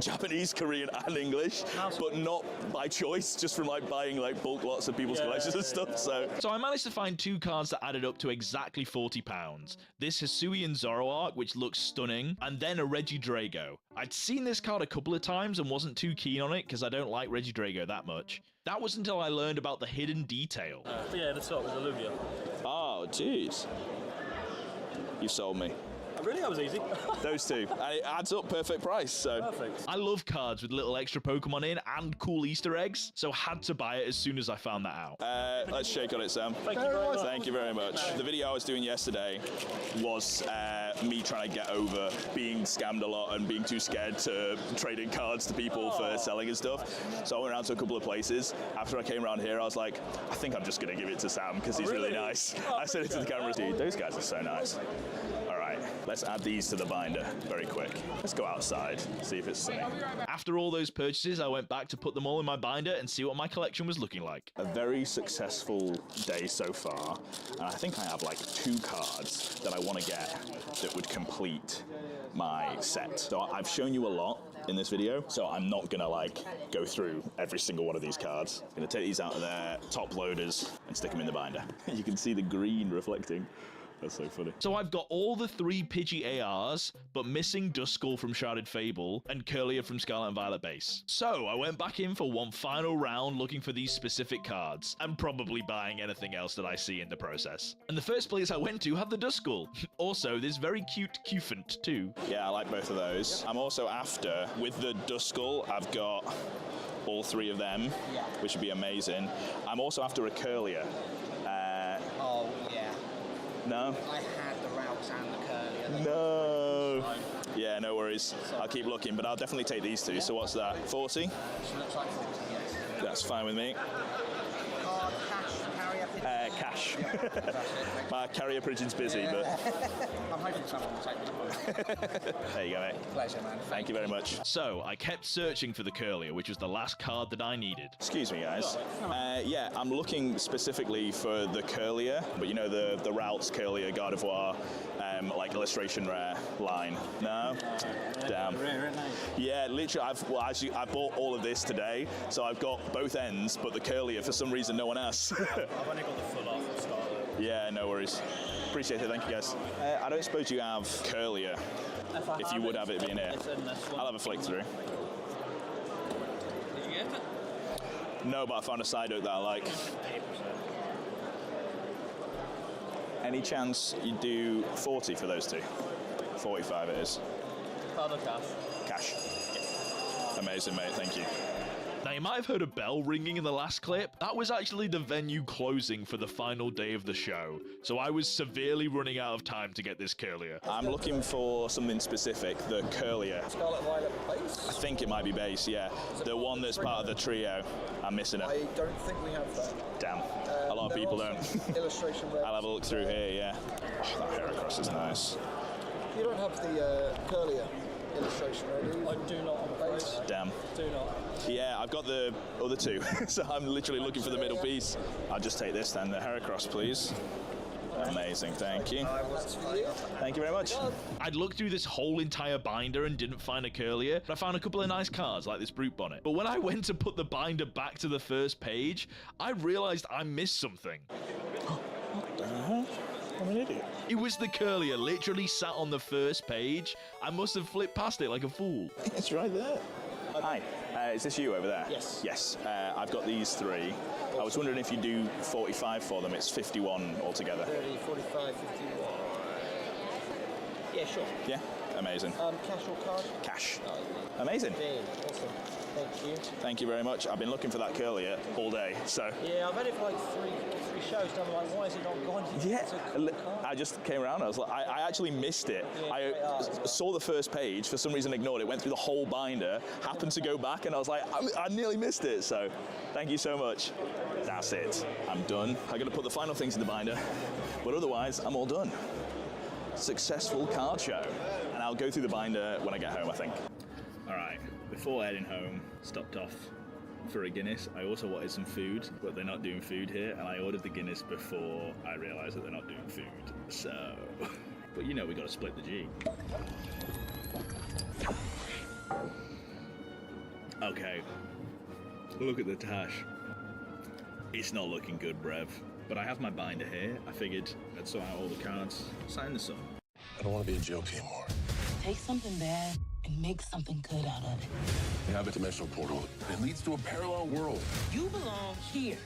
Japanese, Korean, and English, but not by choice, just from like buying like bulk lots of people's collections and stuff. So I managed to find two cards that added up to exactly £40. This Hisuian Zoroark, which looks stunning, and then a Regidrago. I'd seen this card a couple of times and wasn't too keen on it because I don't like Regidrago that much. That was until I learned about the hidden detail. Yeah, the top with Olivia. Oh, jeez. You sold me. Really? That was easy. Those two. And it adds up perfect price, so. Perfect. I love cards with little extra Pokemon in and cool Easter eggs, so had to buy it as soon as I found that out. Let's shake on it, Sam. Thank you very much. Thank you very much. The video I was doing yesterday was me trying to get over being scammed a lot and being too scared to trade in cards to people for selling and stuff. So I went around to a couple of places. After I came around here, I was like, I think I'm just going to give it to Sam because he's really nice. I said it to the camera. Dude, those guys are so nice. All right, let's add these to the binder very quick. Let's go outside, see if it's sunny. After all those purchases, I went back to put them all in my binder and see what my collection was looking like. A very successful day so far, and I think I have like 2 cards that I want to get that would complete my set. So I've shown you a lot in this video, so I'm not gonna like go through every single one of these cards. I'm gonna take these out of their top loaders and stick them in the binder. You can see the green reflecting. That's so funny. So I've got all the 3 Pidgey ARs, but missing Duskull from Shrouded Fable and Curlier from Scarlet and Violet base. So I went back in for one final round looking for these specific cards, and probably buying anything else that I see in the process. And the first place I went to had the Duskull. Also, this very cute Cufant too. Yeah, I like both of those. I'm also after, with the Duskull, I've got all 3 of them, which would be amazing. I'm also after a Curlier. Oh, yeah. No? I had the routes and the curly. No. Yeah, no worries. I'll keep looking, but I'll definitely take these 2. So what's that? 40? She looks like 40, yes. That's fine with me. Card, cash, carrier pigeon? Cash. My carrier pigeon's busy, but... I'm hoping someone will take me. There you go, mate. Pleasure, man. Thank you very much. So I kept searching for the Curlier, which was the last card that I needed. Excuse me, guys. Yeah, I'm looking specifically for the Curlier, but you know the Routes Curlier Gardevoir, like illustration rare line. No? Damn. Yeah, literally, I bought all of this today, so I've got both ends, but the Curlier for some reason no one has. I've only got the full off Scarlet. Yeah, no worries. Appreciate it, thank you guys. I don't suppose you have Curlier, if you would have it being here. I'll have a flick through. No, but I found a side oak that I like. Any chance you do 40 for those two? 45 it is. Card or cash? Cash. Amazing, mate. Thank you. Now, you might have heard a bell ringing in the last clip. That was actually the venue closing for the final day of the show, so I was severely running out of time to get this curlier. I'm looking for something specific, the curlier. Scarlet Violet base? I think it might be base, yeah. The one that's part of the trio. I'm missing it. I don't think we have that. Damn. A lot of people don't. Illustration red. I'll have a look through here, yeah. Oh, that hair across is nice. You don't have the curlier illustration red, do you? I do not on the base. Damn. Do not. Yeah, I've got the other two, so I'm literally looking for the middle piece. I'll just take this then, the Heracross, please. Amazing, thank you. Thank you very much. I'd looked through this whole entire binder and didn't find a curlier, but I found a couple of nice cards like this Brute Bonnet. But when I went to put the binder back to the first page, I realized I missed something. What the hell? I'm an idiot. It was the curlier, literally sat on the first page. I must have flipped past it like a fool. It's right there. Hi, is this you over there? Yes. Yes, I've got these three. I was wondering if you do 45 for them. It's 51 altogether. 30, 45, 51. Yeah, sure. Yeah, amazing. Cash or card? Cash. Amazing. Awesome. Thank you. Thank you very much. I've been looking for that curlier all day, so... Yeah, I've had it for like three shows, and I'm like, why is it not gone? Yeah, I just came around. I was like, I actually missed it. Yeah, I saw the first page, for some reason ignored it, went through the whole binder, happened to go back, and I was like, I nearly missed it. So, thank you so much. That's it. I'm done. I'm gonna put the final things in the binder, but otherwise, I'm all done. Successful card show, and I'll go through the binder when I get home, I think. All right, before heading home, stopped off for a Guinness. I also wanted some food, but they're not doing food here, and I ordered the Guinness before I realised that they're not doing food. So, but you know, we got to split the G. Okay, look at the tash. It's not looking good, Brev. But I have my binder here. I figured I'd sort out all the cards, sign this up. I don't want to be a joke anymore. Take something bad and make something good out of it. We have a dimensional portal. It leads to a parallel world. You belong here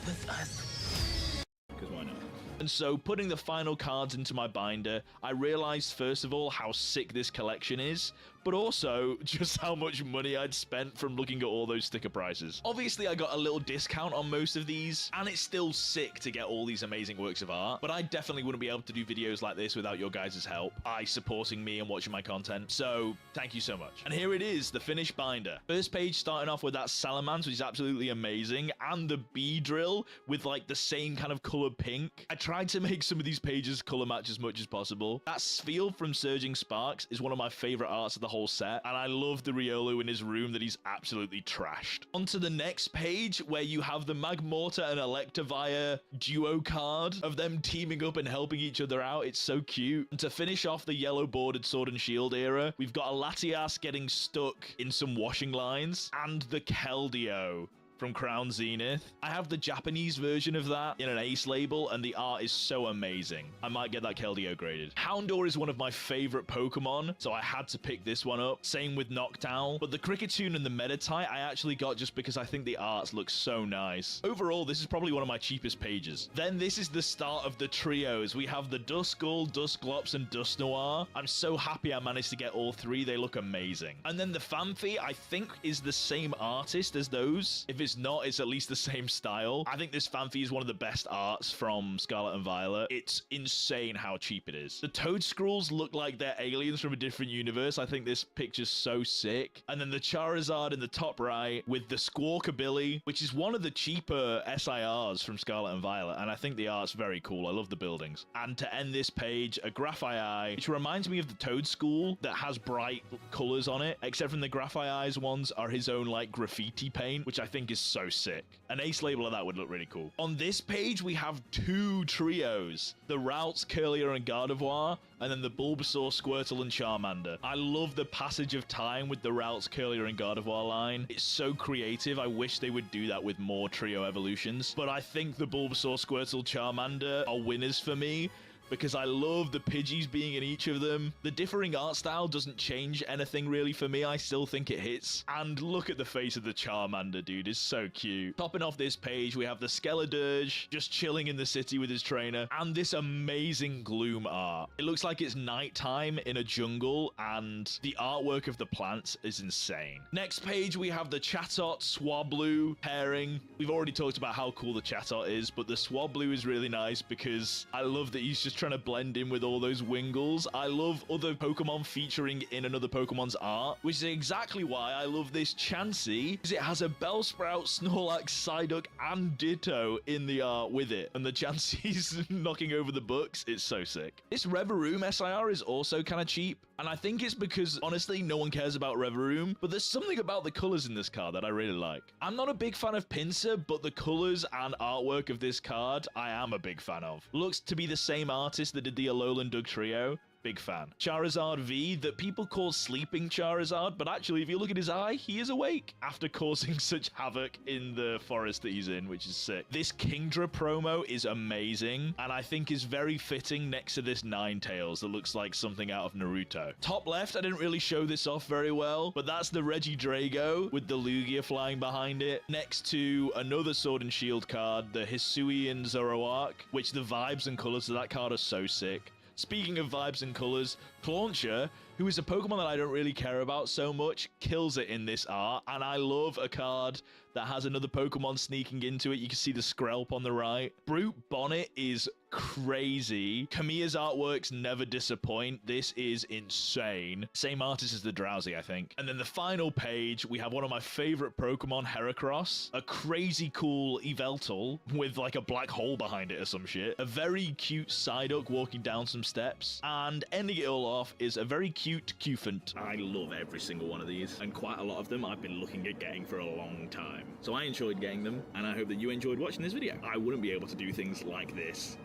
with us. Because why not? And so, putting the final cards into my binder, I realized first of all how sick this collection is, but also just how much money I'd spent from looking at all those sticker prices. Obviously, I got a little discount on most of these, and it's still sick to get all these amazing works of art, but I definitely wouldn't be able to do videos like this without your guys' help, supporting me and watching my content, so thank you so much. And here it is, the finished binder. First page starting off with that Salamence, which is absolutely amazing, and the bee drill with like the same kind of color pink. I tried to make some of these pages color match as much as possible. That Spheal from Surging Sparks is one of my favorite arts of the whole set, and I love the Riolu in his room that he's absolutely trashed. Onto the next page, where you have the Magmortar and Electivire duo card of them teaming up and helping each other out. It's so cute. And to finish off the yellow bordered Sword and Shield era, we've got a Latias getting stuck in some washing lines, and the Keldeo from Crown Zenith. I have the Japanese version of that in an Ace label, and the art is so amazing. I might get that Keldeo graded. Houndour is one of my favorite Pokemon, so I had to pick this one up. Same with Noctowl. But the Kricketune and the Meditite I actually got just because I think the arts look so nice. Overall, this is probably one of my cheapest pages. Then this is the start of the trios. We have the Duskull, Dusclops, and Dusknoir. I'm so happy I managed to get all three. They look amazing. And then the Phanpy, I think, is the same artist as those. If it's not, it's at least the same style. I think this Phanpy is one of the best arts from Scarlet and Violet. It's insane how cheap it is. The Toadscrolls look like they're aliens from a different universe. I think this picture's so sick. And then the Charizard in the top right with the Squawkabilly, which is one of the cheaper SIRs from Scarlet and Violet, and I think the art's very cool. I love the buildings. And to end this page, a Graphite, which reminds me of the Toadschool that has bright colors on it, except from the Graphite ones are his own like graffiti paint, which I think is so sick. An Ace label of that would look really cool. On this page, we have two trios, the Routes, Curlier, and Gardevoir, and then the Bulbasaur, Squirtle, and Charmander. I love the passage of time with the Routes, Curlier, and Gardevoir line. It's so creative. I wish they would do that with more trio evolutions, but I think the Bulbasaur, Squirtle, Charmander are winners for me. because I love the Pidgeys being in each of them. The differing art style doesn't change anything really for me. I still think it hits. And look at the face of the Charmander, dude. It's so cute. Topping off this page, we have the Skeledirge just chilling in the city with his trainer, and this amazing Gloom art. It looks like it's nighttime in a jungle, and the artwork of the plants is insane. Next page, we have the Chatot Swablu pairing. We've already talked about how cool the Chatot is, but the Swablu is really nice because I love that he's just trying to blend in with all those Wingles. I love other Pokemon featuring in another Pokemon's art, which is exactly why I love this Chansey, because it has a Bellsprout, Snorlax, Psyduck, and Ditto in the art with it. And the Chansey's knocking over the books. It's so sick. This Reveroom SIR is also kind of cheap, and I think it's because, honestly, no one cares about Reveroom, but there's something about the colors in this card that I really like. I'm not a big fan of Pinsir, but the colors and artwork of this card, I am a big fan of. Looks to be the same artist that did the Alolan Dugtrio. Big fan. Charizard V, that people call Sleeping Charizard, but actually, if you look at his eye, he is awake after causing such havoc in the forest that he's in, which is sick. This Kingdra promo is amazing, and I think is very fitting next to this Ninetales that looks like something out of Naruto. Top left, I didn't really show this off very well, but that's the Regidrago with the Lugia flying behind it, next to another Sword and Shield card, the Hisuian Zoroark, which the vibes and colors of that card are so sick. Speaking of vibes and colors, Clauncher, who is a Pokemon that I don't really care about so much, kills it in this art, and I love a card that has another Pokemon sneaking into it. You can see the Skrelp on the right. Brute Bonnet is crazy. Kamiya's artworks never disappoint. This is insane. Same artist as the Drowsy, I think. And then the final page, we have one of my favorite Pokemon, Heracross. A crazy cool Yveltal with like a black hole behind it or some shit. A very cute Psyduck walking down some steps. And ending it all off is a very cute Cufant. I love every single one of these, and quite a lot of them I've been looking at getting for a long time. So I enjoyed getting them, and I hope that you enjoyed watching this video. I wouldn't be able to do things like this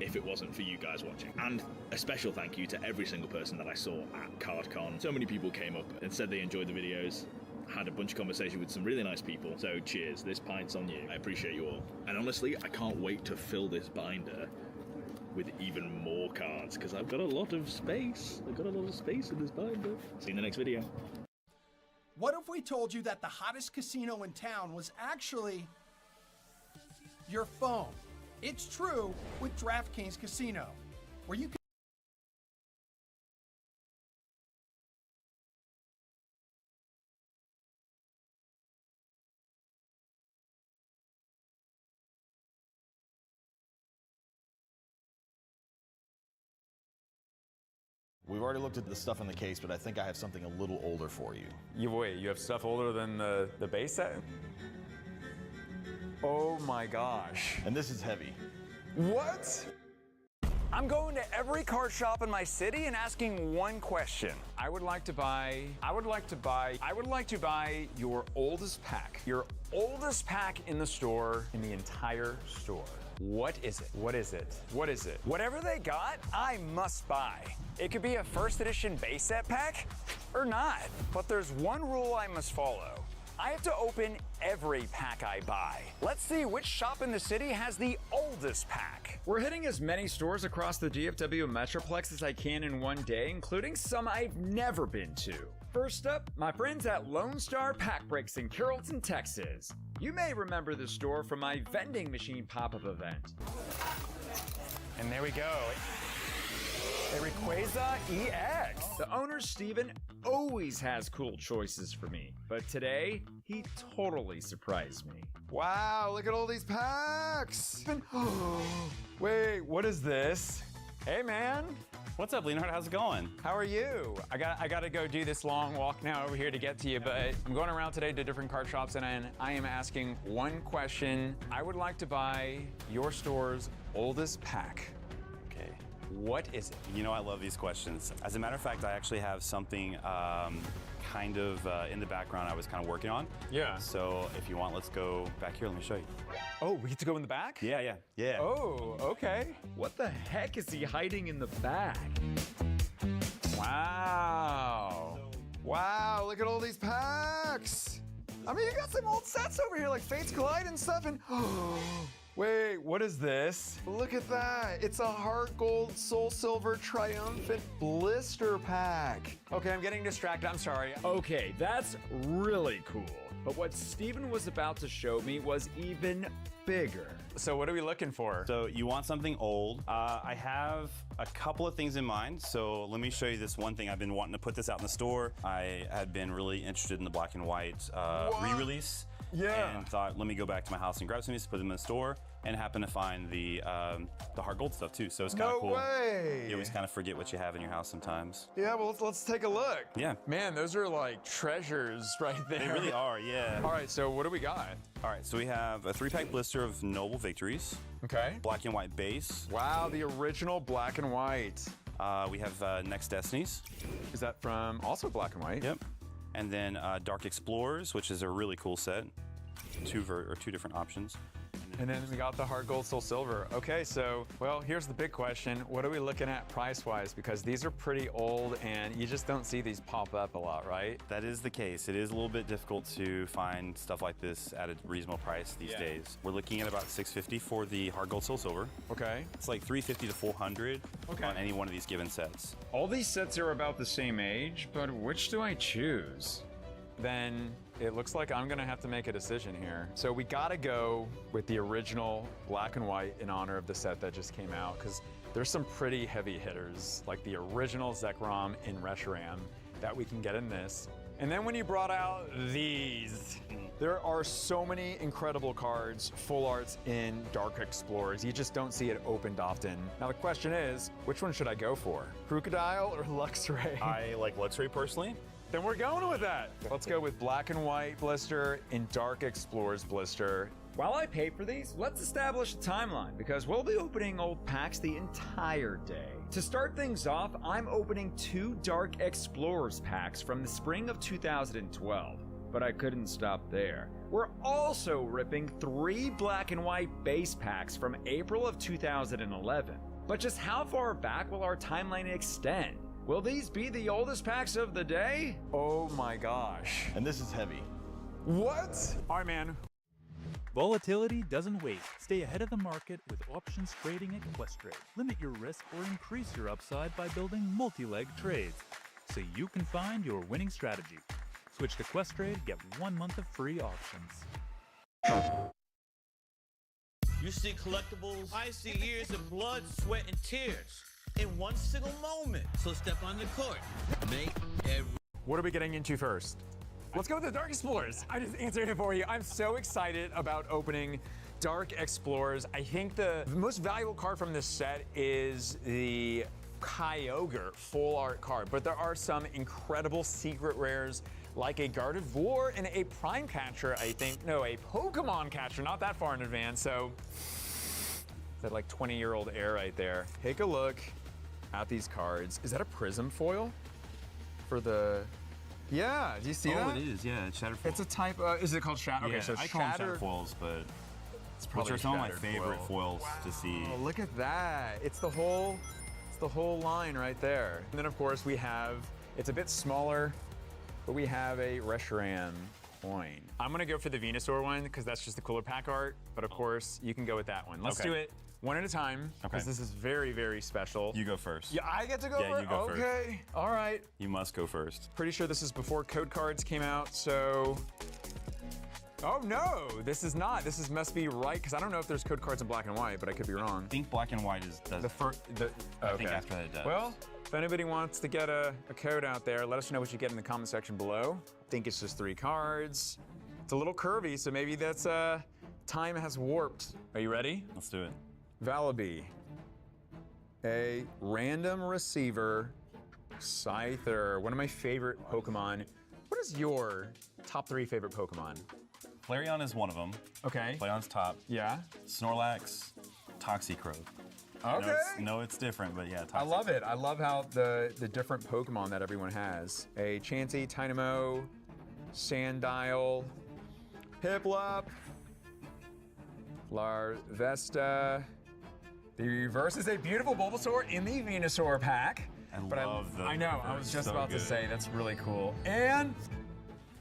if it wasn't for you guys watching. And a special thank you to every single person that I saw at CardCon. So many people came up and said they enjoyed the videos. Had a bunch of conversation with some really nice people. So cheers, this pint's on you. I appreciate you all. And honestly, I can't wait to fill this binder with even more cards, because I've got a lot of space. I've got a lot of space in this binder. See you in the next video. What if we told you that the hottest casino in town was actually your phone? It's true with DraftKings Casino, where you can We've already looked at the stuff in the case, but I think I have something a little older for you. You have stuff older than the base set? Oh my gosh. And this is heavy. What? I'm going to every card shop in my city and asking one question. I would like to buy your oldest pack. Your oldest pack in the store, in the entire store. What is it? What is it? What is it? Whatever they got, I must buy. It could be a first edition base set pack or not, but there's one rule I must follow. I have to open every pack I buy. Let's see which shop in the city has the oldest pack. We're hitting as many stores across the DFW Metroplex as I can in one day, including some I've never been to. First up, my friends at Lone Star Pack Breaks in Carrollton, Texas. You may remember the store from my vending machine pop-up event. And there we go. A Rayquaza EX. The owner, Steven, always has cool choices for me, but today, he totally surprised me. Wow, look at all these packs! Wait, what is this? Hey, man. What's up, Leonard? How's it going? How are you? I got to go do this long walk now over here to get to you, but I'm going around today to different card shops, and I am asking one question. I would like to buy your store's oldest pack. Okay. What is it? You know I love these questions. As a matter of fact, I actually have something kind of in the background I was kind of working on. Yeah. So if you want, let's go back here. Let me show you. Oh, we get to go in the back? Yeah. Oh, okay. What the heck is he hiding in the back? Wow. Wow, look at all these packs. I mean, you got some old sets over here like Fates Collide and stuff, and Wait, what is this? Look at that. It's a Heart Gold Soul Silver Triumphant Blister Pack. Okay, I'm getting distracted. I'm sorry. Okay, that's really cool. But what Steven was about to show me was even bigger. So what are we looking for? So you want something old. I have a couple of things in mind. So let me show you this one thing. I've been wanting to put this out in the store. I had been really interested in the black and white re-release. Yeah. And thought, let me go back to my house and grab some of these, put them in the store, and happen to find the Heart Gold stuff too. So it's kind of cool. No way. You always kind of forget what you have in your house sometimes. Yeah, well, let's take a look. Yeah. Man, those are like treasures right there. They really are, yeah. All right, so what do we got? All right, so we have a 3-pack blister of Noble Victories. Okay. Black and white base. Wow, the original black and white. We have Next Destinies. Is that from also black and white? Yep. And then Dark Explorers, which is a really cool set. Two different options. And then we got the Heart Gold Soul Silver. Okay, so, well, here's the big question. What are we looking at price-wise? Because these are pretty old and you just don't see these pop up a lot, right? That is the case. It is a little bit difficult to find stuff like this at a reasonable price these days. We're looking at about $650 for the Heart Gold Soul Silver. Okay. It's like $350 to $400 on any one of these given sets. All these sets are about the same age, but which do I choose? Then it looks like I'm gonna have to make a decision here. So we gotta go with the original black and white in honor of the set that just came out, because there's some pretty heavy hitters, like the original Zekrom in Reshiram that we can get in this. And then when you brought out these, there are so many incredible cards, full arts in Dark Explorers. You just don't see it opened often. Now the question is, which one should I go for? Crocodile or Luxray? I like Luxray personally. Then we're going with that. Let's go with black and white blister and Dark Explorers blister. While I pay for these, let's establish a timeline because we'll be opening old packs the entire day. To start things off, I'm opening 2 Dark Explorers packs from the spring of 2012. But I couldn't stop there. We're also ripping 3 black and white base packs from April of 2011. But just how far back will our timeline extend? Will these be the oldest packs of the day? Oh my gosh. And this is heavy. What? All right, man. Volatility doesn't wait. Stay ahead of the market with options trading at Questrade. Limit your risk or increase your upside by building multi-leg trades so you can find your winning strategy. Switch to Questrade, get 1 month of free options. You see collectibles, I see years of blood, sweat, and tears in one single moment. So step on the court. Make every... What are we getting into first? Let's go with the Dark Explorers. I just answered it for you. I'm so excited about opening Dark Explorers. I think the most valuable card from this set is the Kyogre full art card, but there are some incredible secret rares like a Gardevoir and a Prime Catcher, I think. No, a Pokemon Catcher, not that far in advance. So that like 20-year-old heir right there. Take a look at these cards. Is that a Prism foil for the... Yeah, do you see that? Oh, it is, yeah, it's Shattered Foil. It's a type of, is it called Shatter? Yeah, Okay, so I call them Shattered Shattered Foils, but it's probably which are some of my Shattered favorite foil. foils to see. Oh, look at that. It's the whole line right there. And then of course we have, it's a bit smaller, but we have a Reshiram coin. I'm gonna go for the Venusaur one because that's just the cooler pack art, but of course you can go with that one. Let's Okay. do it one at a time because this is very, very special. You go first. Yeah, I get to go Yeah, first? you go first. Okay, all right. You must go first. Pretty sure this is before code cards came out, so... Oh no, this is not. This must be right, because I don't know if there's code cards in black and white, but I could be wrong. I think black and white does. I think after that it does. Well, if anybody wants to get a code out there, let us know what you get in the comment section below. I think it's just 3 cards. It's a little curvy, so maybe that's time has warped. Are you ready? Let's do it. Valaby, a random receiver, Scyther, one of my favorite Pokemon. What is your top 3 favorite Pokemon? Flareon is one of them. Okay. Flareon's top. Yeah. Snorlax, Toxicroak. Okay. It's different, but yeah. I love it. I love how the different Pokemon that everyone has. A Chansey, Tynamo, Sandile, Piplup, Larvesta. The reverse is a beautiful Bulbasaur in the Venusaur pack. I love the I know, I was reverse, just so about good. to say, that's really cool. And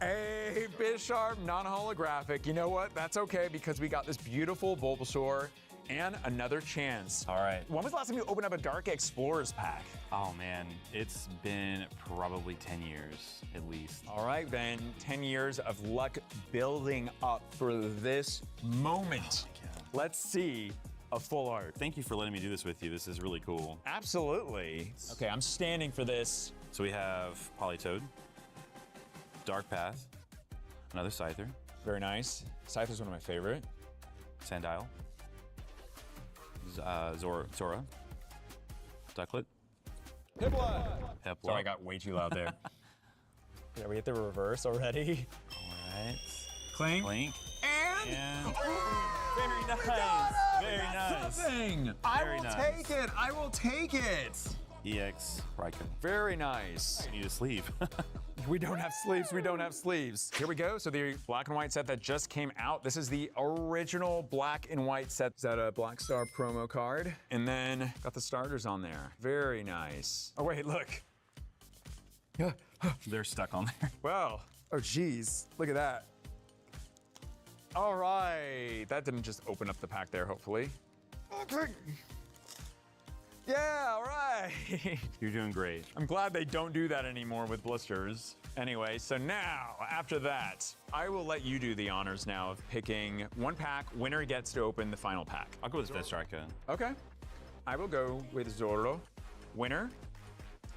A Bisharp non-holographic. You know what? That's okay because we got this beautiful Bulbasaur and another chance. All right. When was the last time you opened up a Dark Explorers pack? Oh man, it's been probably 10 years at least. All right, then 10 years of luck building up for this moment. Let's see a full art. Thank you for letting me do this with you. This is really cool. Absolutely. Okay, I'm standing for this. So we have Politoed, Dark Path, another Scyther. Very nice. Scyther's one of my favorite. Sandile, Zora, Ducklet, Piplup. Peplup. Sorry, I got way too loud there. Yeah, we hit the reverse already. All right. Clink. Clink. And very nice. Very nice. Something. Very I will nice. take it. I will take it. EX Raikou. Very nice. I need a sleeve. We don't have sleeves. We don't have sleeves. Here we go. So the black and white set that just came out. This is the original black and white set. Is that a Black Star promo card? And then got the starters on there. Very nice. Oh wait, look. They're stuck on there. Wow. Oh geez. Look at that. All right. That didn't just open up the pack there, hopefully. Okay. Yeah, all right. You're doing great. I'm glad they don't do that anymore with blisters. Anyway, so now, after that, I will let you do the honors now of picking one pack. Winner gets to open the final pack. I'll go with Vestrika. Okay. I will go with Zoro. Winner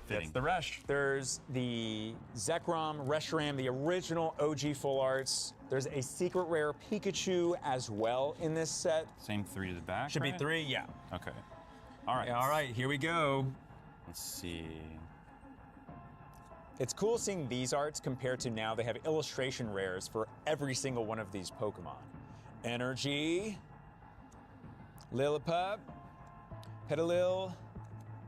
Fitting. gets the Resh. There's the Zekrom, Reshiram, the original OG full arts. There's a secret rare Pikachu as well in this set. Same 3 to the back. Should right? be 3, yeah. Okay. All right. All right, here we go. Let's see. It's cool seeing these arts compared to now they have illustration rares for every single one of these Pokemon. Energy, Lillipup, Petalil,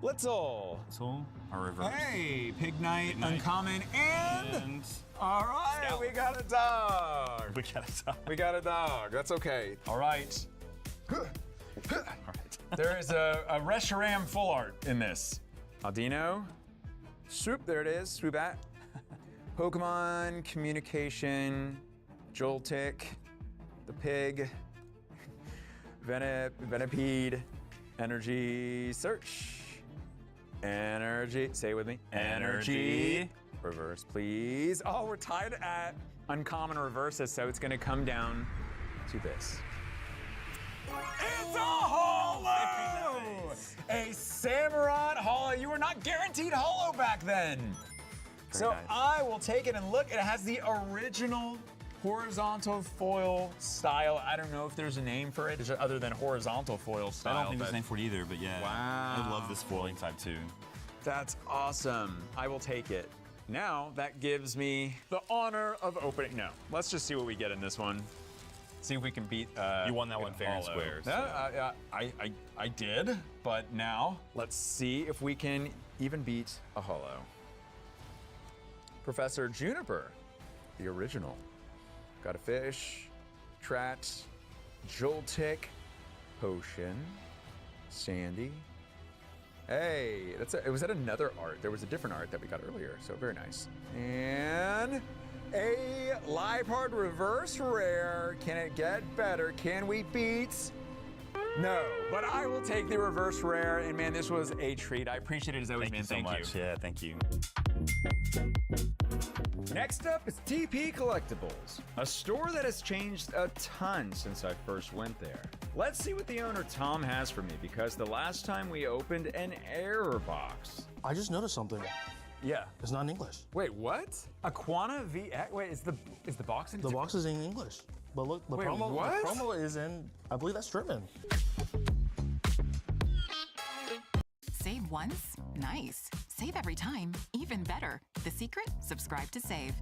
Blitzel. Blitzel, a reverse. Hey, Pignite, Uncommon, and all right, Scout. we got a dog. We got a dog. We got a dog. That's okay. All right. All right. There is a Reshiram full art in this. Aldino, Swoop, there it is, Swoobat. Pokemon, Communication, Joltik, the Pig, Venipede, Energy Search, Energy, say it with me. Energy. Reverse, please. Oh, we're tied at uncommon reverses, so it's gonna come down to this. It's a holo! Nice. A Samurott holo. You were not guaranteed holo back then. So nice. I will take it and look. It has the original horizontal foil style. I don't know if there's a name for it other than horizontal foil style. I don't think there's a name for it either, but yeah. Wow. I love this foiling type too. That's awesome. I will take it. Now that gives me the honor of opening. No, let's just see what we get in this one. See if we can beat. You won that one fair and square. So. I did, but now let's see if we can even beat a holo. Professor Juniper, the original. Got a fish, Trat, Joltik, Potion, Sandy. Hey, was that another art? There was a different art that we got earlier, so very nice. And a Liepard reverse rare. Can it get better? Can we beat? No, but I will take the reverse rare. And man, this was a treat. I appreciate it as always, man. Thank you so much. Yeah, thank you. Next up is TP Collectibles, a store that has changed a ton since I first went there. Let's see what the owner Tom has for me, because the last time we opened an error box. I just noticed something. Yeah. It's not in English. Wait, what? Aquana VX? Wait, is the box in? The box is in English. But look, the promo is in, I believe that's German. Save once? Nice. Save every time? Even better. The secret? Subscribe to Save.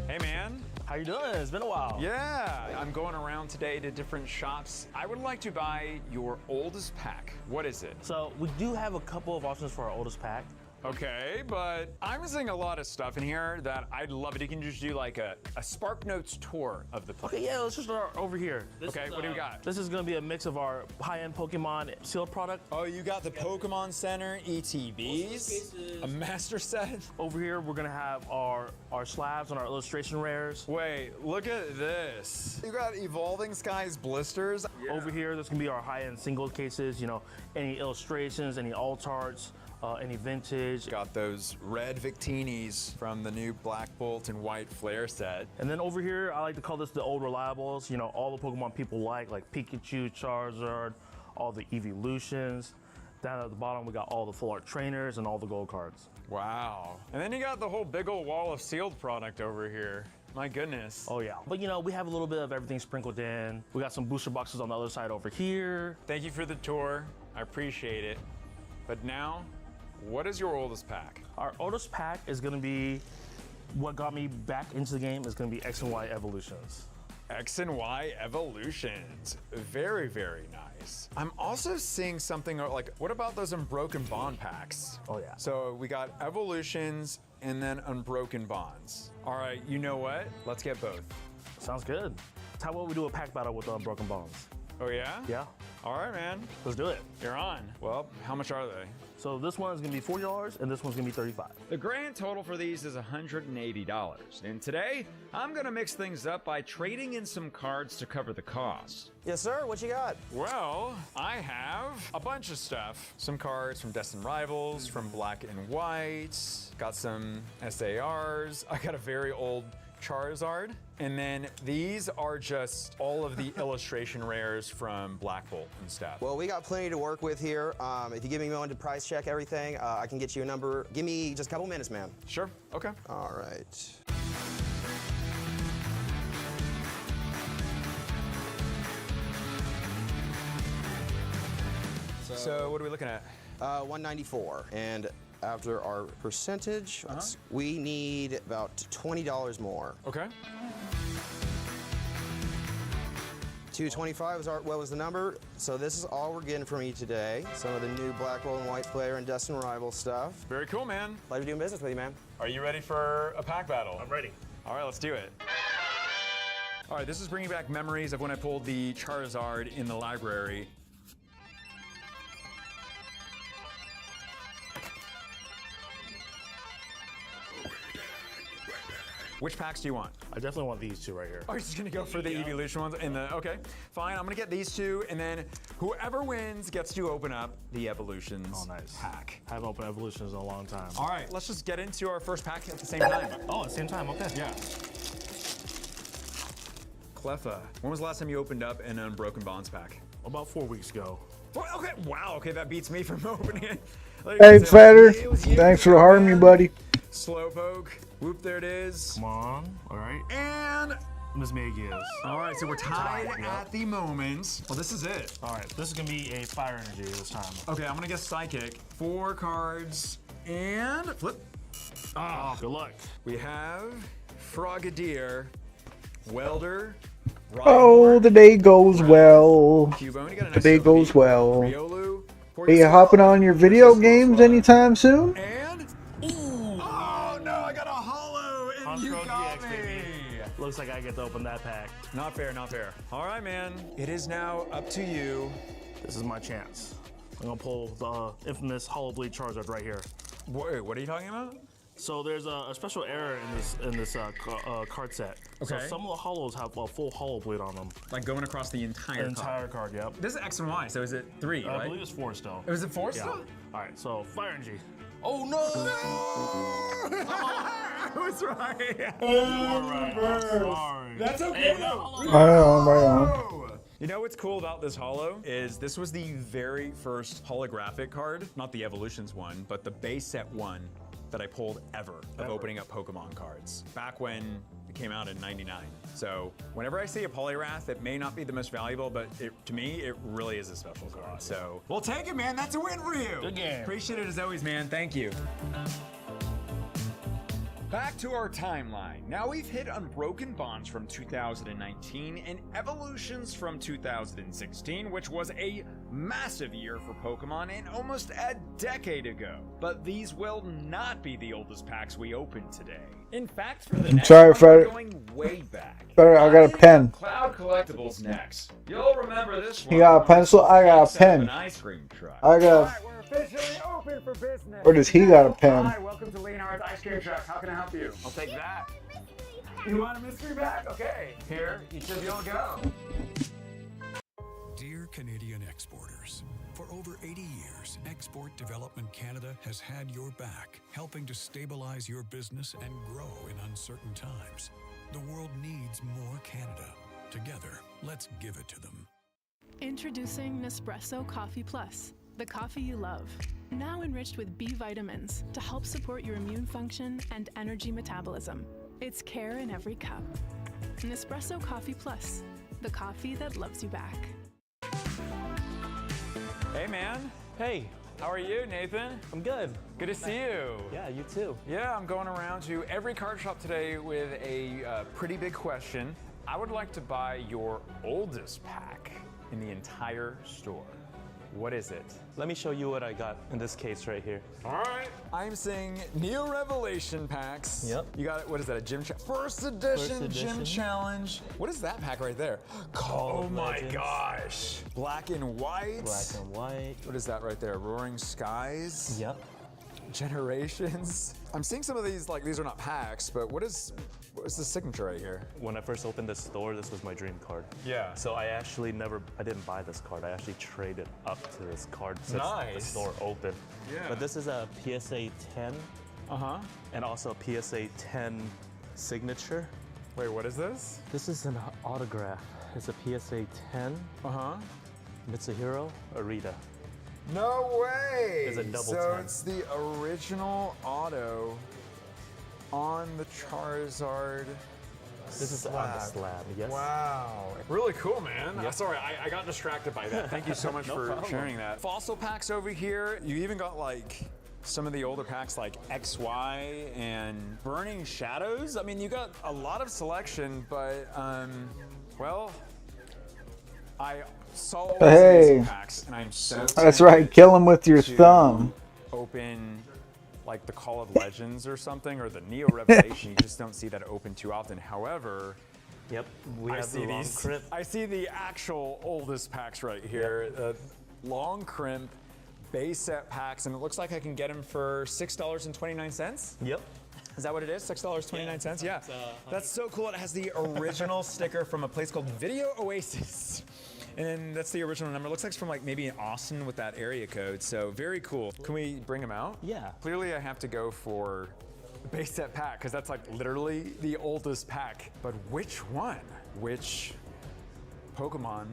Hey man. How you doing? It's been a while. Yeah, I'm going around today to different shops. I would like to buy your oldest pack. What is it? So we do have a couple of options for our oldest pack. Okay, but I'm missing a lot of stuff in here that I'd love it. You can just do like a Spark Notes tour of the place. Okay, yeah, let's just start over here. Okay, what do we got? This is gonna be a mix of our high-end Pokemon sealed product. Oh, you got the Pokemon Center ETBs, a master set. Over here, we're gonna have our slabs and our illustration rares. Wait, look at this. You got Evolving Skies blisters. Yeah. Over here, there's gonna be our high-end single cases, you know, any illustrations, any alt arts, any vintage. Got those red Victinis from the new Black Bolt and White Flare set. And then over here, I like to call this the old reliables, you know, all the Pokemon people like Pikachu, Charizard, all the evolutions. Down at the bottom, we got all the full art trainers and all the gold cards. Wow. And then you got the whole big old wall of sealed product over here. My goodness. Oh yeah. But you know, we have a little bit of everything sprinkled in. We got some booster boxes on the other side over here. Thank you for the tour. I appreciate it. But now, what is your oldest pack? Our oldest pack is gonna be, what got me back into the game is gonna be X and Y Evolutions. X and Y Evolutions. Very, very nice. I'm also seeing something like, what about those Unbroken Bond packs? Oh yeah. So we got Evolutions and then Unbroken Bonds. All right, you know what? Let's get both. Sounds good. How about we do a pack battle with Unbroken Bonds? Oh yeah? Yeah. All right, man. Let's do it. You're on. Well, how much are they? So this one is gonna be $40 and this one's gonna be $35. The grand total for these is $180. And today, I'm gonna mix things up by trading in some cards to cover the cost. Yes, sir. What you got? Well, I have a bunch of stuff. Some cards from Destined Rivals, from Black and White. Got some SARs. I got a very old Charizard. And then these are just all of the illustration rares from Black Bolt and stuff. Well, we got plenty to work with here. If you give me one to price check everything, I can get you a number. Give me just a couple minutes, man. Sure. Okay. All right. So what are we looking at? 194. And after our percentage, we need about $20 more. Okay. 225 was what was the number? So this is all we're getting from you today. Some of the new Black Bolt and White Flare and Destined Rival stuff. Very cool, man. Pleasure doing business with you, man. Are you ready for a pack battle? I'm ready. All right, let's do it. All right, this is bringing back memories of when I pulled the Charizard in the library. Which packs do you want? I definitely want these two right here. Oh, you're just gonna go for the evolution ones in the, okay. Fine, I'm gonna get these two, and then whoever wins gets to open up the Evolutions pack. I haven't opened Evolutions in a long time. All right, let's just get into our first pack at the same time. Oh, at the same time, okay. Yeah. Cleffa, when was the last time you opened up an Unbroken Bonds pack? About 4 weeks ago. Okay, wow, okay, that beats me from opening it. Hey, Fatter. Thanks for harming me, buddy. Slowpoke. Whoop, there it is. Come on. All right. And Miss Megias. All right, so we're tied at the moment. Well, this is it. All right, this is gonna be a Fire Energy this time. Okay, I'm gonna guess Psychic. 4 cards and flip. Ah, good luck. We have Frogadier, Welder. Oh, the day goes well. The day goes well. Are you hopping on your video games anytime soon? And oh no, I got a holo and you got me. Looks like I get to open that pack. Not fair, not fair. All right, man. It is now up to you. This is my chance. I'm gonna pull the infamous Hollow Blade Charizard right here. Wait, what are you talking about? So there's a special error in this card set. Okay. So some of the holos have a full Hollow Blade on them. Like going across the entire card, yep. This is X and Y, so is it 3, right? I believe it's 4 still. Is it 4 still? All right, so Fire Energy. Oh no! I was right. Sorry. That's okay. Right on. You know what's cool about this holo is this was the very first holographic card, not the Evolutions one, but the base set one that I pulled ever of opening up Pokemon cards back when it came out in '99. So whenever I see a Poliwrath, it may not be the most valuable, but to me, it really is a special card. So we'll take it, man. That's a win for you. Good game. Appreciate it as always, man. Thank you. Back to our timeline. Now we've hit Unbroken Bonds from 2019 and Evolutions from 2016, which was a massive year for Pokemon and almost a decade ago. But these will not be the oldest packs we opened today. In fact, for the next sorry, one, Fred. we're going way back. Fred, I got a pen. Cloud Collectibles next. You'll remember this one. You got a pencil? I got a pen. An ice cream truck. I got. We're officially open for business. Or does he got a pen? Hi, welcome to Leonard's Ice Cream Truck. How can I help you? I'll take that. You want a mystery bag? Okay. Here, each of you'll go. Dear Canadian exporters, for over 80 years, Export Development Canada has had your back, helping to stabilize your business and grow in uncertain times. The world needs more Canada. Together, let's give it to them. Introducing Nespresso Coffee Plus, the coffee you love. Now enriched with B vitamins to help support your immune function and energy metabolism. It's care in every cup. Nespresso Coffee Plus, the coffee that loves you back. Hey, man. Hey. How are you, Nathan? I'm good. Good to see you. Yeah, you too. Yeah, I'm going around to every card shop today with a pretty big question. I would like to buy your oldest pack in the entire store. What is it? Let me show you what I got in this case right here. All right. I'm seeing Neo Revelation packs. Yep. You got it. What is that? A gym first edition gym challenge. What is that pack right there? Oh my gosh. Black and white. Black and white. What is that right there? Roaring Skies. Yep. Generations. I'm seeing some of these, like, these are not packs, but what's the signature right here? When I first opened this store, this was my dream card. Yeah. So I didn't buy this card. I actually traded up to this card since the store opened. Yeah. But this is a PSA 10. Uh-huh. And also a PSA 10 signature. Wait, what is this? This is an autograph. It's a PSA 10. Uh-huh. Mitsuhiro Arita. No way! It's a double so 10. It's the original auto on the Charizard. This is on the slab, yes. Wow. Really cool, man. Sorry, I got distracted by that. Thank you so much for sharing that. Fossil packs over here. You even got like some of the older packs like XY and Burning Shadows. I mean, you got a lot of selection, but well, I saw all these packs and I'm so That's right. Kill him with your thumb. Open like the Call of Legends or something, or the Neo Revelation. You just don't see that open too often. However, yep, we have the long crimp. I see the actual oldest packs right here. Yep. Long crimp base set packs, and it looks like I can get them for $6.29. Yep. Is that what it is? $6.29? Yeah. That's so cool. It has the original sticker from a place called Video Oasis. And that's the original number. It looks like it's from like maybe in Austin with that area code. So very cool. Can we bring them out? Yeah. Clearly I have to go for the base set pack because that's like literally the oldest pack. But which one? Which Pokemon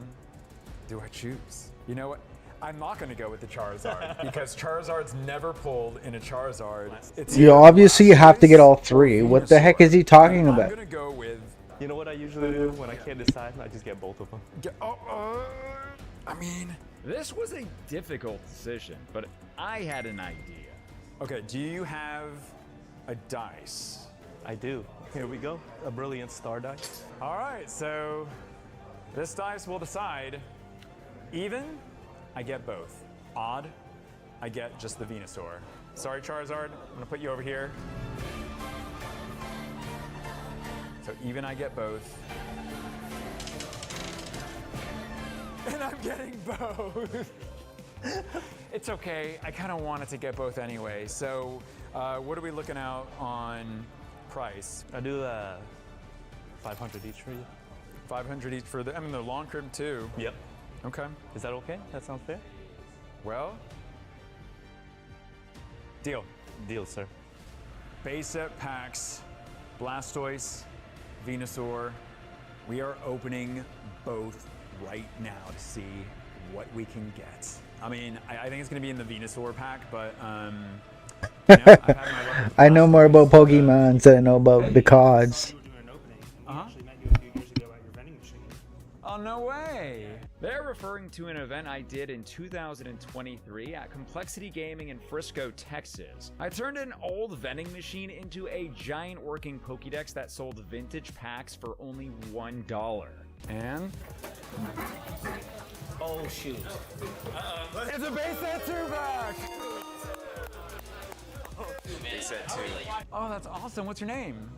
do I choose? You know what? I'm not going to go with the Charizard because Charizard's never pulled in a Charizard. You obviously have to get all three. What the heck is he talking about? I'm going to go with... You know what I usually do when I can't decide? I just get both of them. I mean, this was a difficult decision, but I had an idea. Okay, do you have a dice? I do. Here we go. A Brilliant Star dice. All right, so this dice will decide. Even, I get both. Odd, I get just the Venusaur. Sorry, Charizard, I'm gonna put you over here. So even, I get both. And I'm getting both. It's okay, I kind of wanted to get both anyway. So what are we looking out on price? I do 500 each for you. 500 each for the, I mean, the long crimp too. Yep. Okay. Is that okay? That sounds fair? Well, deal. Deal, sir. Base set packs, Blastoise, Venusaur. We are opening both right now to see what we can get. I mean, I think it's going to be in the Venusaur pack, but you know, I've had my I know more about Pokemon than I know about the cards. Oh, no way. They're referring to an event I did in 2023 at Complexity Gaming in Frisco, Texas. I turned an old vending machine into a giant working Pokédex that sold vintage packs for only $1. And oh shoot. it's a base set 2-pack! Base set 2. Oh, that's awesome. What's your name?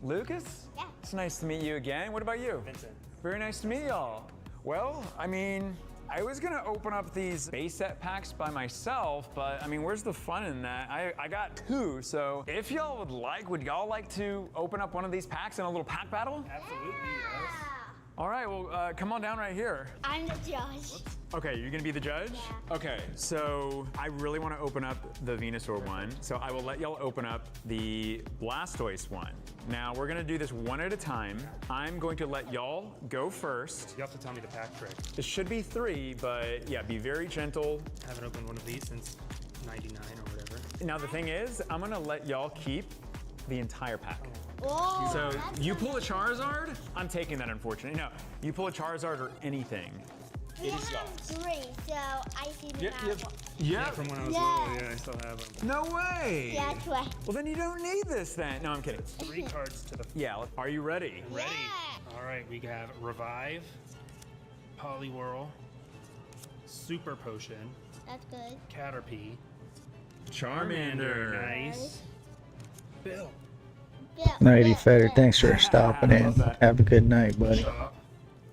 Lucas? Yeah. It's nice to meet you again. What about you? Vincent. Very nice to meet y'all. Well, I mean, I was gonna open up these base set packs by myself, but I mean, where's the fun in that? I got 2, so if y'all would y'all like to open up one of these packs in a little pack battle? Absolutely, yes. All right, well, come on down right here. I'm the judge. Okay, you're gonna be the judge? Yeah. Okay, so I really wanna open up the Venusaur one, so I will let y'all open up the Blastoise one. Now, we're gonna do this one at a time. I'm going to let y'all go first. You have to tell me the pack trick. It should be 3, but yeah, be very gentle. I haven't opened one of these since 99 or whatever. Now, the thing is, I'm gonna let y'all keep the entire pack. Whoa, So you pull a Charizard, I'm taking that, unfortunately. No, you pull a Charizard or anything. We have 3, so I see the map. Yeah, from when I was little, yeah, I still have them. No way! Yeah, that's right. Well, then you don't need this then. No, I'm kidding. 3 cards to the... Yeah, are you ready? Ready. All right, we have Revive, Poliwhirl, Super Potion. That's good. Caterpie. Charmander. Nice. Bill. Nighty Fetter, thanks for stopping in. Have a good night, buddy.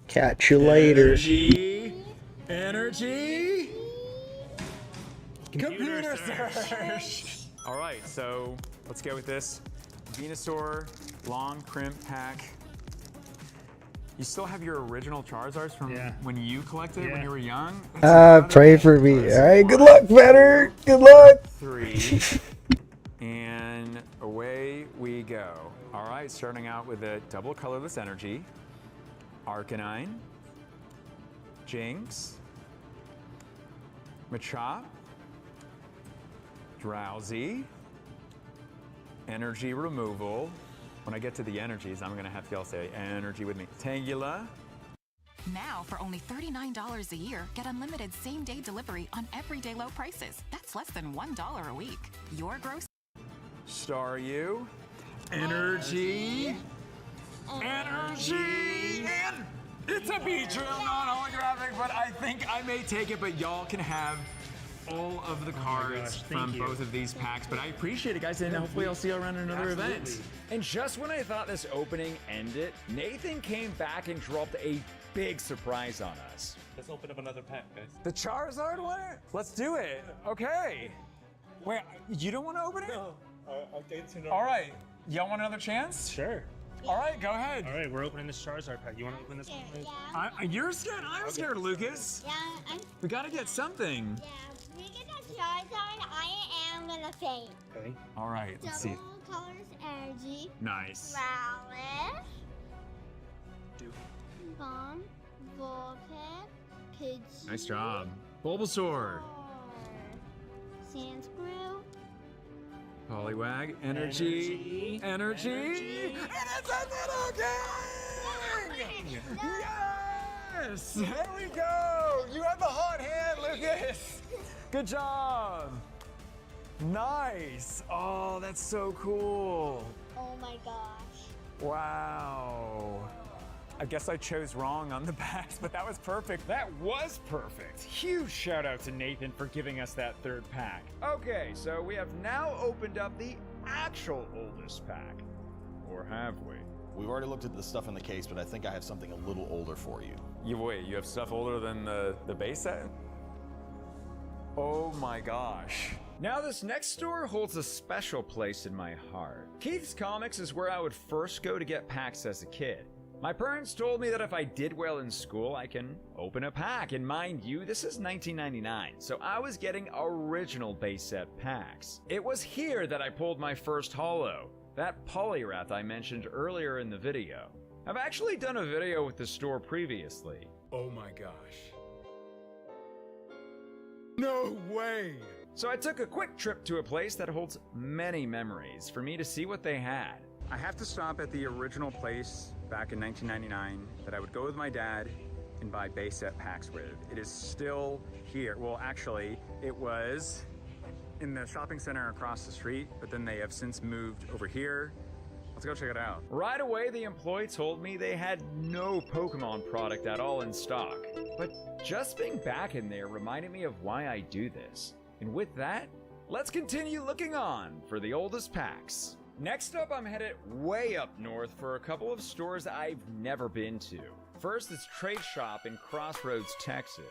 Catch you later. Energy. Computer search. All right, so let's go with this. Venusaur long crimp pack. You still have your original Charizards from when you collected when you were young? Pray for me. All right, good luck, Fetter. Good luck. 3. And away we go. All right, starting out with a double colorless energy. Arcanine. Jinx. Machop. Drowsy. Energy removal. When I get to the energies, I'm gonna have y'all say energy with me. Tangela. Now, for only $39 a year, get unlimited same-day delivery on everyday low prices. That's less than $1 a week. Your gross. Staryu. Energy. Energy. And it's a Beedrill, non-holographic, but I think I may take it, but y'all can have all of the cards from both of these packs. But I appreciate it, guys, and hopefully I'll see you around another event. And just when I thought this opening ended, Nathan came back and dropped a big surprise on us. Let's open up another pack, guys. The Charizard one? Let's do it. Okay. Wait, you don't want to open it? No. I'll get to know. All right. Y'all want another chance? Sure. All right, go ahead. All right, we're opening this Charizard pack. You want to open this one? Yeah. You're scared. I'm scared, Lucas. Yeah, We got to get something. yeah. We get the Charizard. I am gonna faint. Okay. All right, let's see. Double colors energy. Nice. Rowlet. Dude. Bomb. Vulpix. Pidgey. Nice job. Bulbasaur. Sandscrew. Poliwag. Energy. Energy. And it's a little gang! Yes! There we go! You have the hot hand, Lucas! Good job! Nice! Oh, that's so cool! Oh my gosh. Wow. I guess I chose wrong on the backs, but that was perfect. That was perfect. Huge shout out to Nathan for giving us that 3rd pack. Okay, so we have now opened up the actual oldest pack. Or have we? We've already looked at the stuff in the case, but I think I have something a little older for you. You have stuff older than the base set? Oh my gosh. Now this next store holds a special place in my heart. Keith's Comics is where I would first go to get packs as a kid. My parents told me that if I did well in school, I can open a pack. And mind you, this is 1999, so I was getting original base set packs. It was here that I pulled my first holo, that Poliwrath I mentioned earlier in the video. I've actually done a video with the store previously. Oh my gosh. No way! So I took a quick trip to a place that holds many memories for me to see what they had. I have to stop at the original place back in 1999 that I would go with my dad and buy base set packs with. It is still here. Well, actually, it was in the shopping center across the street, but then they have since moved over here. Let's go check it out. Right away, the employee told me they had no Pokemon product at all in stock. But just being back in there reminded me of why I do this. And with that, let's continue looking on for the oldest packs. Next up, I'm headed way up north for a couple of stores I've never been to. First, it's Trade Shop in Crossroads, Texas.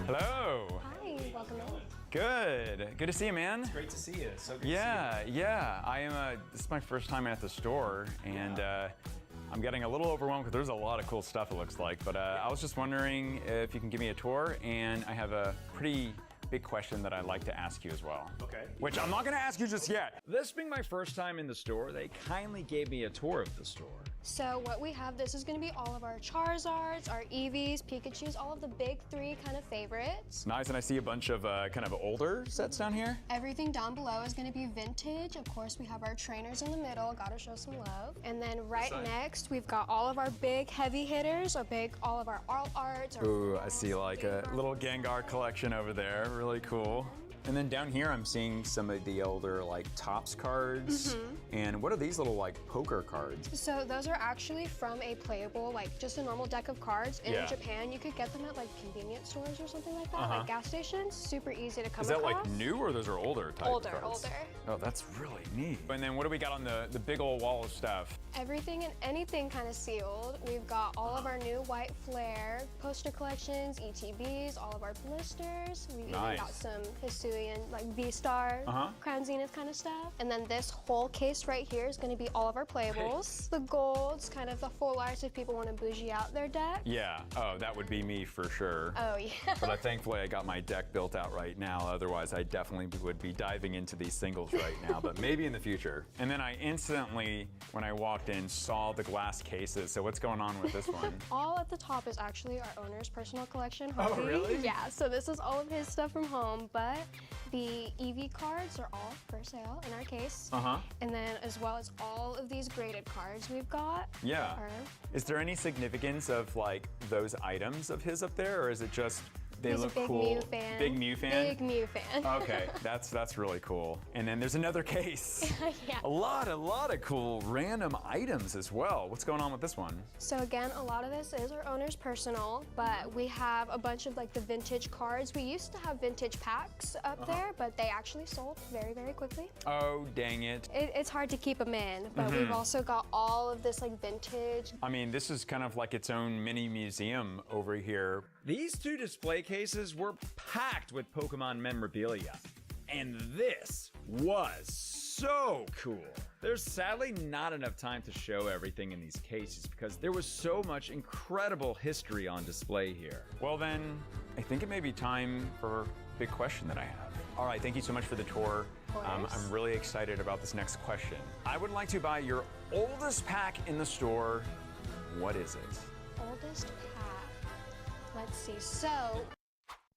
Hello. Hi, welcome in. Good. Good to see you, man. It's great to see you. So good to see you. Yeah. I am. This is my first time at the store, and I'm getting a little overwhelmed because there's a lot of cool stuff. It looks like, but I was just wondering if you can give me a tour, and I have a pretty big question that I'd like to ask you as well. Okay. Which I'm not going to ask you just yet. This being my first time in the store, they kindly gave me a tour of the store. So what we have, this is going to be all of our Charizards, our Eevees, Pikachus, all of the big three kind of favorites. Nice, and I see a bunch of kind of older sets down here. Everything down below is going to be vintage. Of course, we have our trainers in the middle, gotta show some love. And then right next, we've got all of our big heavy hitters, all of our alt arts. Ooh, I see like a little Gengar collection over there. Really cool. And then down here, I'm seeing some of the older like Topps cards. And what are these little like poker cards? So those are actually from a playable, like just a normal deck of cards. In Japan, you could get them at like convenience stores or something like that, like gas stations. Super easy to come across. Is that like new or those are older type cards? Older. Oh, that's really neat. And then what do we got on the big old wall of stuff? Everything and anything kind of sealed. We've got all of our new white flare poster collections, ETBs, all of our blisters. We even got some Hisuian, like V-Star, Crown Zenith kind of stuff. And then this whole case right here is going to be all of our playables. The golds, kind of the full arts if people want to bougie out their deck. Yeah, oh, that would be me for sure. Oh, yeah. But thankfully I got my deck built out right now. Otherwise, I definitely would be diving into these singles right now, but maybe in the future. And then I instantly, when I walked in, saw the glass cases. So what's going on with this one? All at the top is actually our owner's personal collection. Oh, really? Yeah, so this is all of his stuff from home, but the EV cards are all for sale in our case. And then as well as all of these graded cards we've got. Yeah. Is there any significance of like those items of his up there, or is it just they look cool? Big Mew fan? Big Mew fan. Okay, that's really cool. And then there's another case. Yeah. A lot of cool random items as well. What's going on with this one? So again, a lot of this is our owner's personal, but we have a bunch of like the vintage cards. We used to have vintage packs up there, but they actually sold very, very quickly. Oh, dang it. It's hard to keep them in, but we've also got all of this like vintage. I mean, this is kind of like its own mini museum over here. These two display cases were packed with Pokemon memorabilia. And this was so cool. There's sadly not enough time to show everything in these cases because there was so much incredible history on display here. Well then, I think it may be time for a big question that I have. All right, thank you so much for the tour. I'm really excited about this next question. I would like to buy your oldest pack in the store. What is it? Oldest pack. Let's see, so.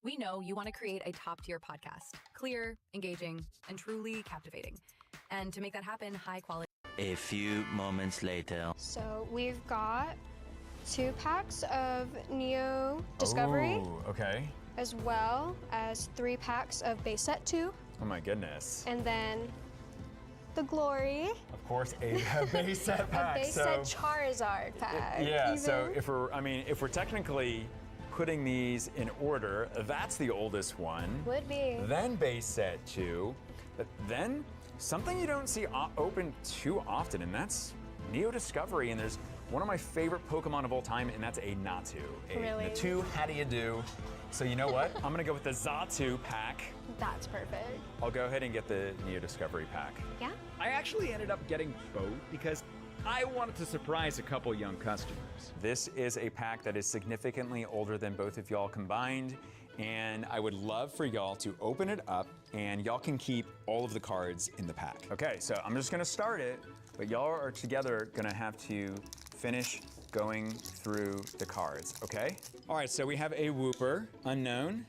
We know you want to create a top-tier podcast. Clear, engaging, and truly captivating. And to make that happen, high quality. A few moments later. So we've got 2 packs of Neo Discovery. Oh, okay. As well as 3 packs of Base Set 2. Oh my goodness. And then the Glory. Of course, a base set pack. A base set Charizard pack. Yeah, so if we're technically putting these in order, that's the oldest one. Would be. Then base set 2. But then something you don't see open too often, and that's Neo Discovery. And there's one of my favorite Pokemon of all time, and that's a Natu. Really? Natu, how do you do? So you know what? I'm gonna go with the Xatu pack. That's perfect. I'll go ahead and get the Neo Discovery pack. Yeah? I actually ended up getting both because I wanted to surprise a couple young customers. This is a pack that is significantly older than both of y'all combined, and I would love for y'all to open it up, and y'all can keep all of the cards in the pack. Okay, so I'm just gonna start it, but y'all are together gonna have to finish going through the cards, okay? All right, so we have a Wooper, Unknown,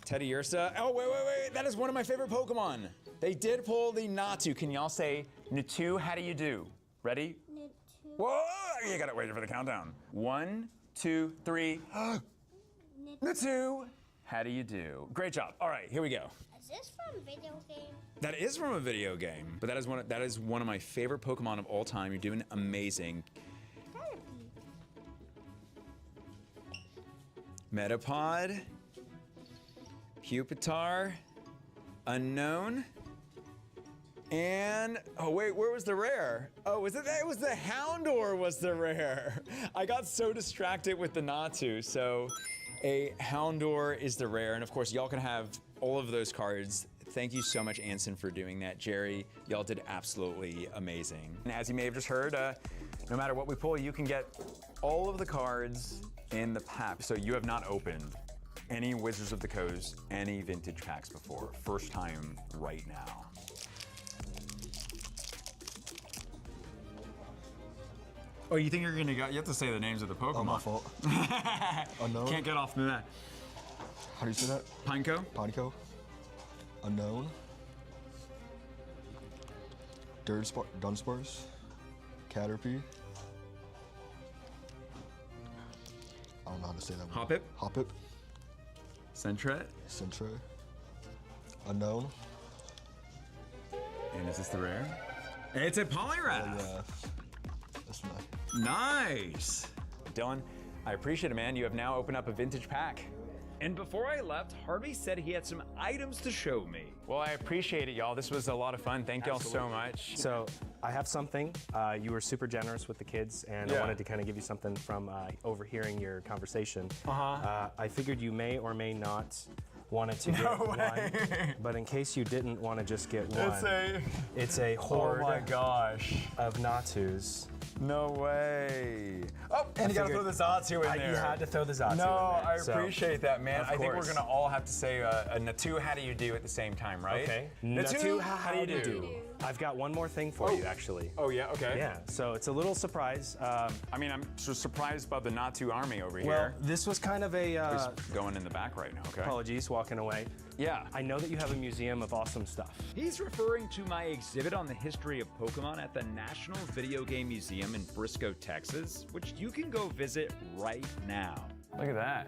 Teddy Ursa. Oh, wait, that is one of my favorite Pokemon. They did pull the Natu. Can y'all say, Natu, how do you do? Ready? Natu, Whoa, you gotta wait for the countdown. 1, 2, 3. The 2. How do you do? Great job. All right, here we go. Is this from a video game? That is from a video game, but that is one of my favorite Pokemon of all time. You're doing amazing. Metapod, Pupitar, Unknown, and oh wait, where was the rare? Oh, was it that? It was the Houndour was the rare. I got so distracted with the Natu, so a Houndour is the rare, and of course y'all can have all of those cards. Thank you so much, Anson, for doing that. Jerry, y'all did absolutely amazing. And as you may have just heard, no matter what we pull, you can get all of the cards in the pack. So you have not opened any Wizards of the Coast, any vintage packs before. First time right now. Oh, you think you're gonna go? You have to say the names of the Pokemon. Oh, my fault. Unknown. Can't get off the that. How do you say that? Pineco? Pineco. Unknown. Dunsparce. Caterpie. I don't know how to say that one. Hoppip? Hoppip. Sentret? Sentret. Unknown. And is this the rare? It's a Poliwrath. Oh, yeah. That's nice. Nice. Dylan, I appreciate it, man. You have now opened up a vintage pack. And before I left, Harvey said he had some items to show me. Well, I appreciate it, y'all. This was a lot of fun. Thank y'all so much. So I have something. You were super generous with the kids, and I wanted to kind of give you something from overhearing your conversation. I figured you may or may not wanted to get one, but in case you didn't want to just get one, it's a horde of Natus. No way. Oh, and you gotta throw the Zatu in there. You had to throw the Zatu in there. I appreciate that, man. I think we're gonna all have to say a Natu, how do you do at the same time, right? Okay. Natu, how do you do? I've got one more thing for you, actually. Oh, yeah, okay. Yeah, so it's a little surprise. I mean, I'm so surprised by the Natu army over Well, here. this was kind of a... Who's going in the back right now, okay? Apologies, walking away. Yeah. I know that you have a museum of awesome stuff. He's referring to my exhibit on the history of Pokemon at the National Video Game Museum in Frisco, Texas, which you can go visit right now. Look at that.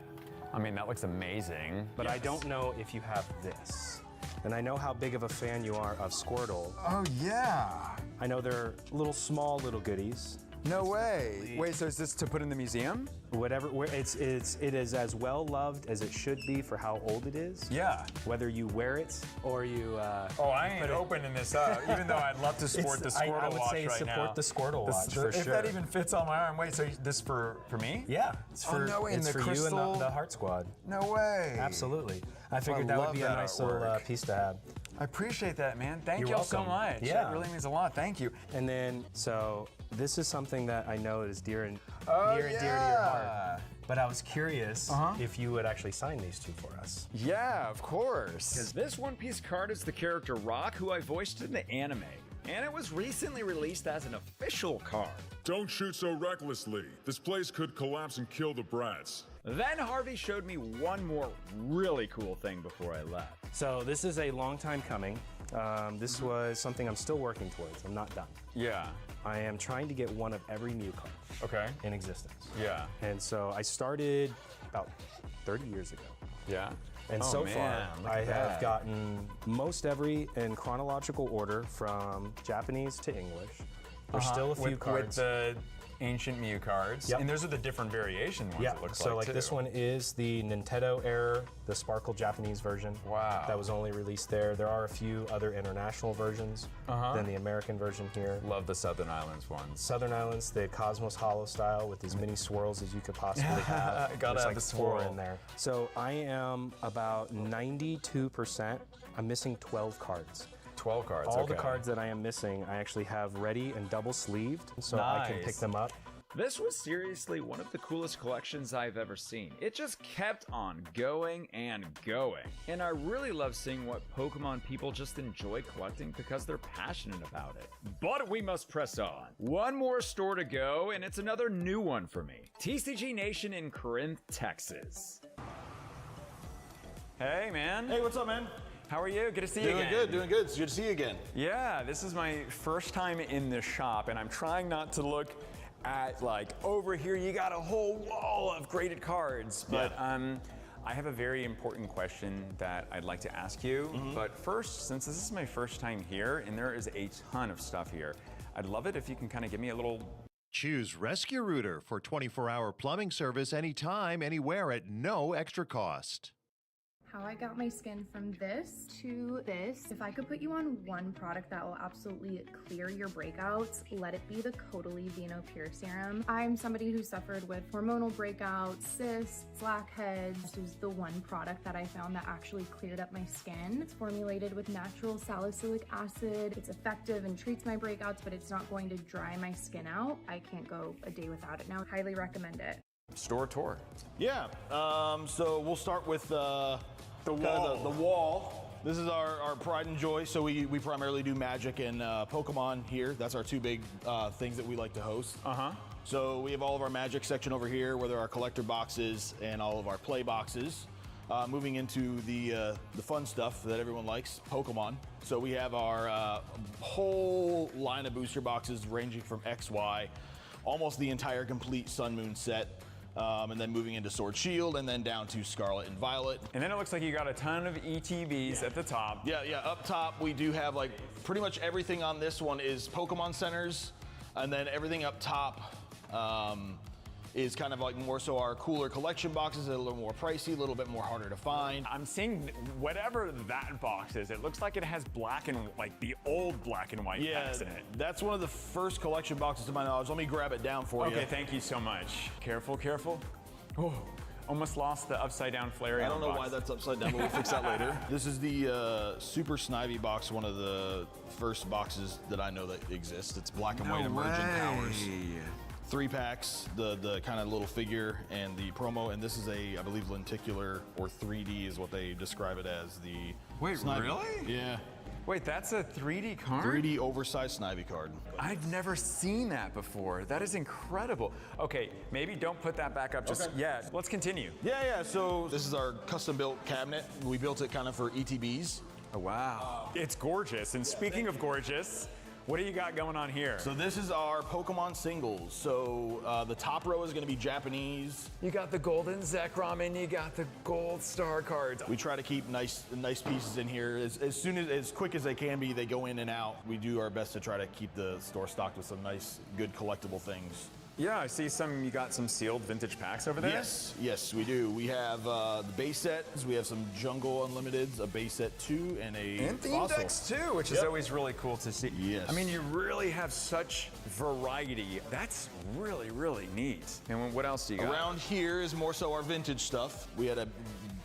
I mean, that looks amazing. But I don't know if you have this. And I know how big of a fan you are of Squirtle. Oh, yeah. I know they're small little goodies. No way. Wait, so is this to put in the museum? Whatever, it is as well loved as it should be for how old it is. Yeah. Whether you wear it or you. I ain't opening this up, even though I'd love to sport the Squirtle watch right now. I would say support the Squirtle watch for if sure. that even fits on my arm. Wait, so this for me? Yeah, it's for, no way, it's for you and the Heart Squad. No way. Absolutely. I figured that would be a nice little piece to have. I appreciate that, man. Thank You're y'all so welcome. much. Yeah. That really means a lot. Thank you. And then, so this is something that I know is near and dear to your heart. But I was curious if you would actually sign these two for us. Yeah, of course. Because this One Piece card is the character Rock, who I voiced in the anime. And it was recently released as an official card. Don't shoot so recklessly. This place could collapse and kill the brats. Then Harvey showed me one more really cool thing before I left. So this is a long time coming. This was something I'm still working towards. I'm not done. Yeah. I am trying to get one of every Mew card in existence. Yeah. And so I started about 30 years ago. Yeah. And so far, I have gotten most every in chronological order from Japanese to English. There's still a few cards. With the ancient Mew cards. Yep. And those are the different variation ones, it looks so like, too. this one is the Nintendo era, the Sparkle Japanese version. Wow. That was only released there. There are a few other international versions than the American version here. Love the Southern Islands ones. Southern Islands, the Cosmos Hollow style with as many swirls as you could possibly have. Gotta There's have like the 4 swirl in there. So I am about 92%. I'm missing 12 cards. 12 cards, All the cards that I am missing, I actually have ready and double sleeved, so I can pick them up. This was seriously one of the coolest collections I've ever seen. It just kept on going and going. And I really love seeing what Pokemon people just enjoy collecting because they're passionate about it. But we must press on. One more store to go, and it's another new one for me. TCG Nation in Corinth, Texas. Hey, man. Hey, what's up, man? How are you? Good to see you again. Doing good. It's good to see you again. Yeah, this is my first time in this shop, and I'm trying not to look at like over here you got a whole wall of graded cards. But I have a very important question that I'd like to ask you. But first, since this is my first time here and there is a ton of stuff here, I'd love it if you can kind of give me a little. Choose Rescue Rooter for 24-hour plumbing service anytime, anywhere at no extra cost. How I got my skin from this to this. If I could put you on one product that will absolutely clear your breakouts, let it be the Caudalie Veno Pure Serum. I'm somebody who suffered with hormonal breakouts, cysts, blackheads. This was the one product that I found that actually cleared up my skin. It's formulated with natural salicylic acid. It's effective and treats my breakouts, but it's not going to dry my skin out. I can't go a day without it now. Highly recommend it. Store tour. Yeah, so we'll start with the wall. This is our pride and joy. So we primarily do Magic and Pokemon here. That's our two big things that we like to host. So we have all of our Magic section over here where there are collector boxes and all of our play boxes. Moving into the fun stuff that everyone likes, Pokemon. So we have our whole line of booster boxes ranging from XY, almost the entire complete Sun Moon set. And then moving into Sword Shield, and then down to Scarlet and Violet. And then it looks like you got a ton of ETBs at the top. Yeah, up top we do have like pretty much everything on this one is Pokemon centers, and then everything up top is kind of like more so our cooler collection boxes, a little more pricey, a little bit more harder to find. I'm seeing whatever that box is, it looks like it has black and like the old black and white packs in it. That's one of the first collection boxes to my knowledge. Let me grab it down for you. Okay, thank you so much. Careful, careful. Oh, almost lost the upside down Flareon. I don't know why that's upside down, but we'll fix that later. This is the Super Snivy box, one of the first boxes that I know that exists. It's black and white Emergent Powers. 3 packs, the kind of little figure and the promo, and this is I believe lenticular or 3D is what they describe it as. The Wait, Snivy. really? Yeah. Wait, that's a 3D card? 3D oversized Snivy card. I've never seen that before. That is incredible. Okay, maybe don't put that back up just yet. Let's continue. Yeah, so this is our custom built cabinet. We built it kind of for ETBs. Oh, wow. It's gorgeous, and speaking of gorgeous, what do you got going on here? So this is our Pokemon singles. So the top row is going to be Japanese. You got the golden Zekrom and you got the gold star cards. We try to keep nice pieces in here. As quick as they can be, they go in and out. We do our best to try to keep the store stocked with some nice, good collectible things. Yeah, I see you got some sealed vintage packs over there? Yes, we do. We have the base sets. We have some Jungle Unlimiteds, a base set 2, and And theme fossil. decks too, which is always really cool to see. Yes. I mean, you really have such variety. That's really, really neat. And what else do you got? Around here is more so our vintage stuff. We had a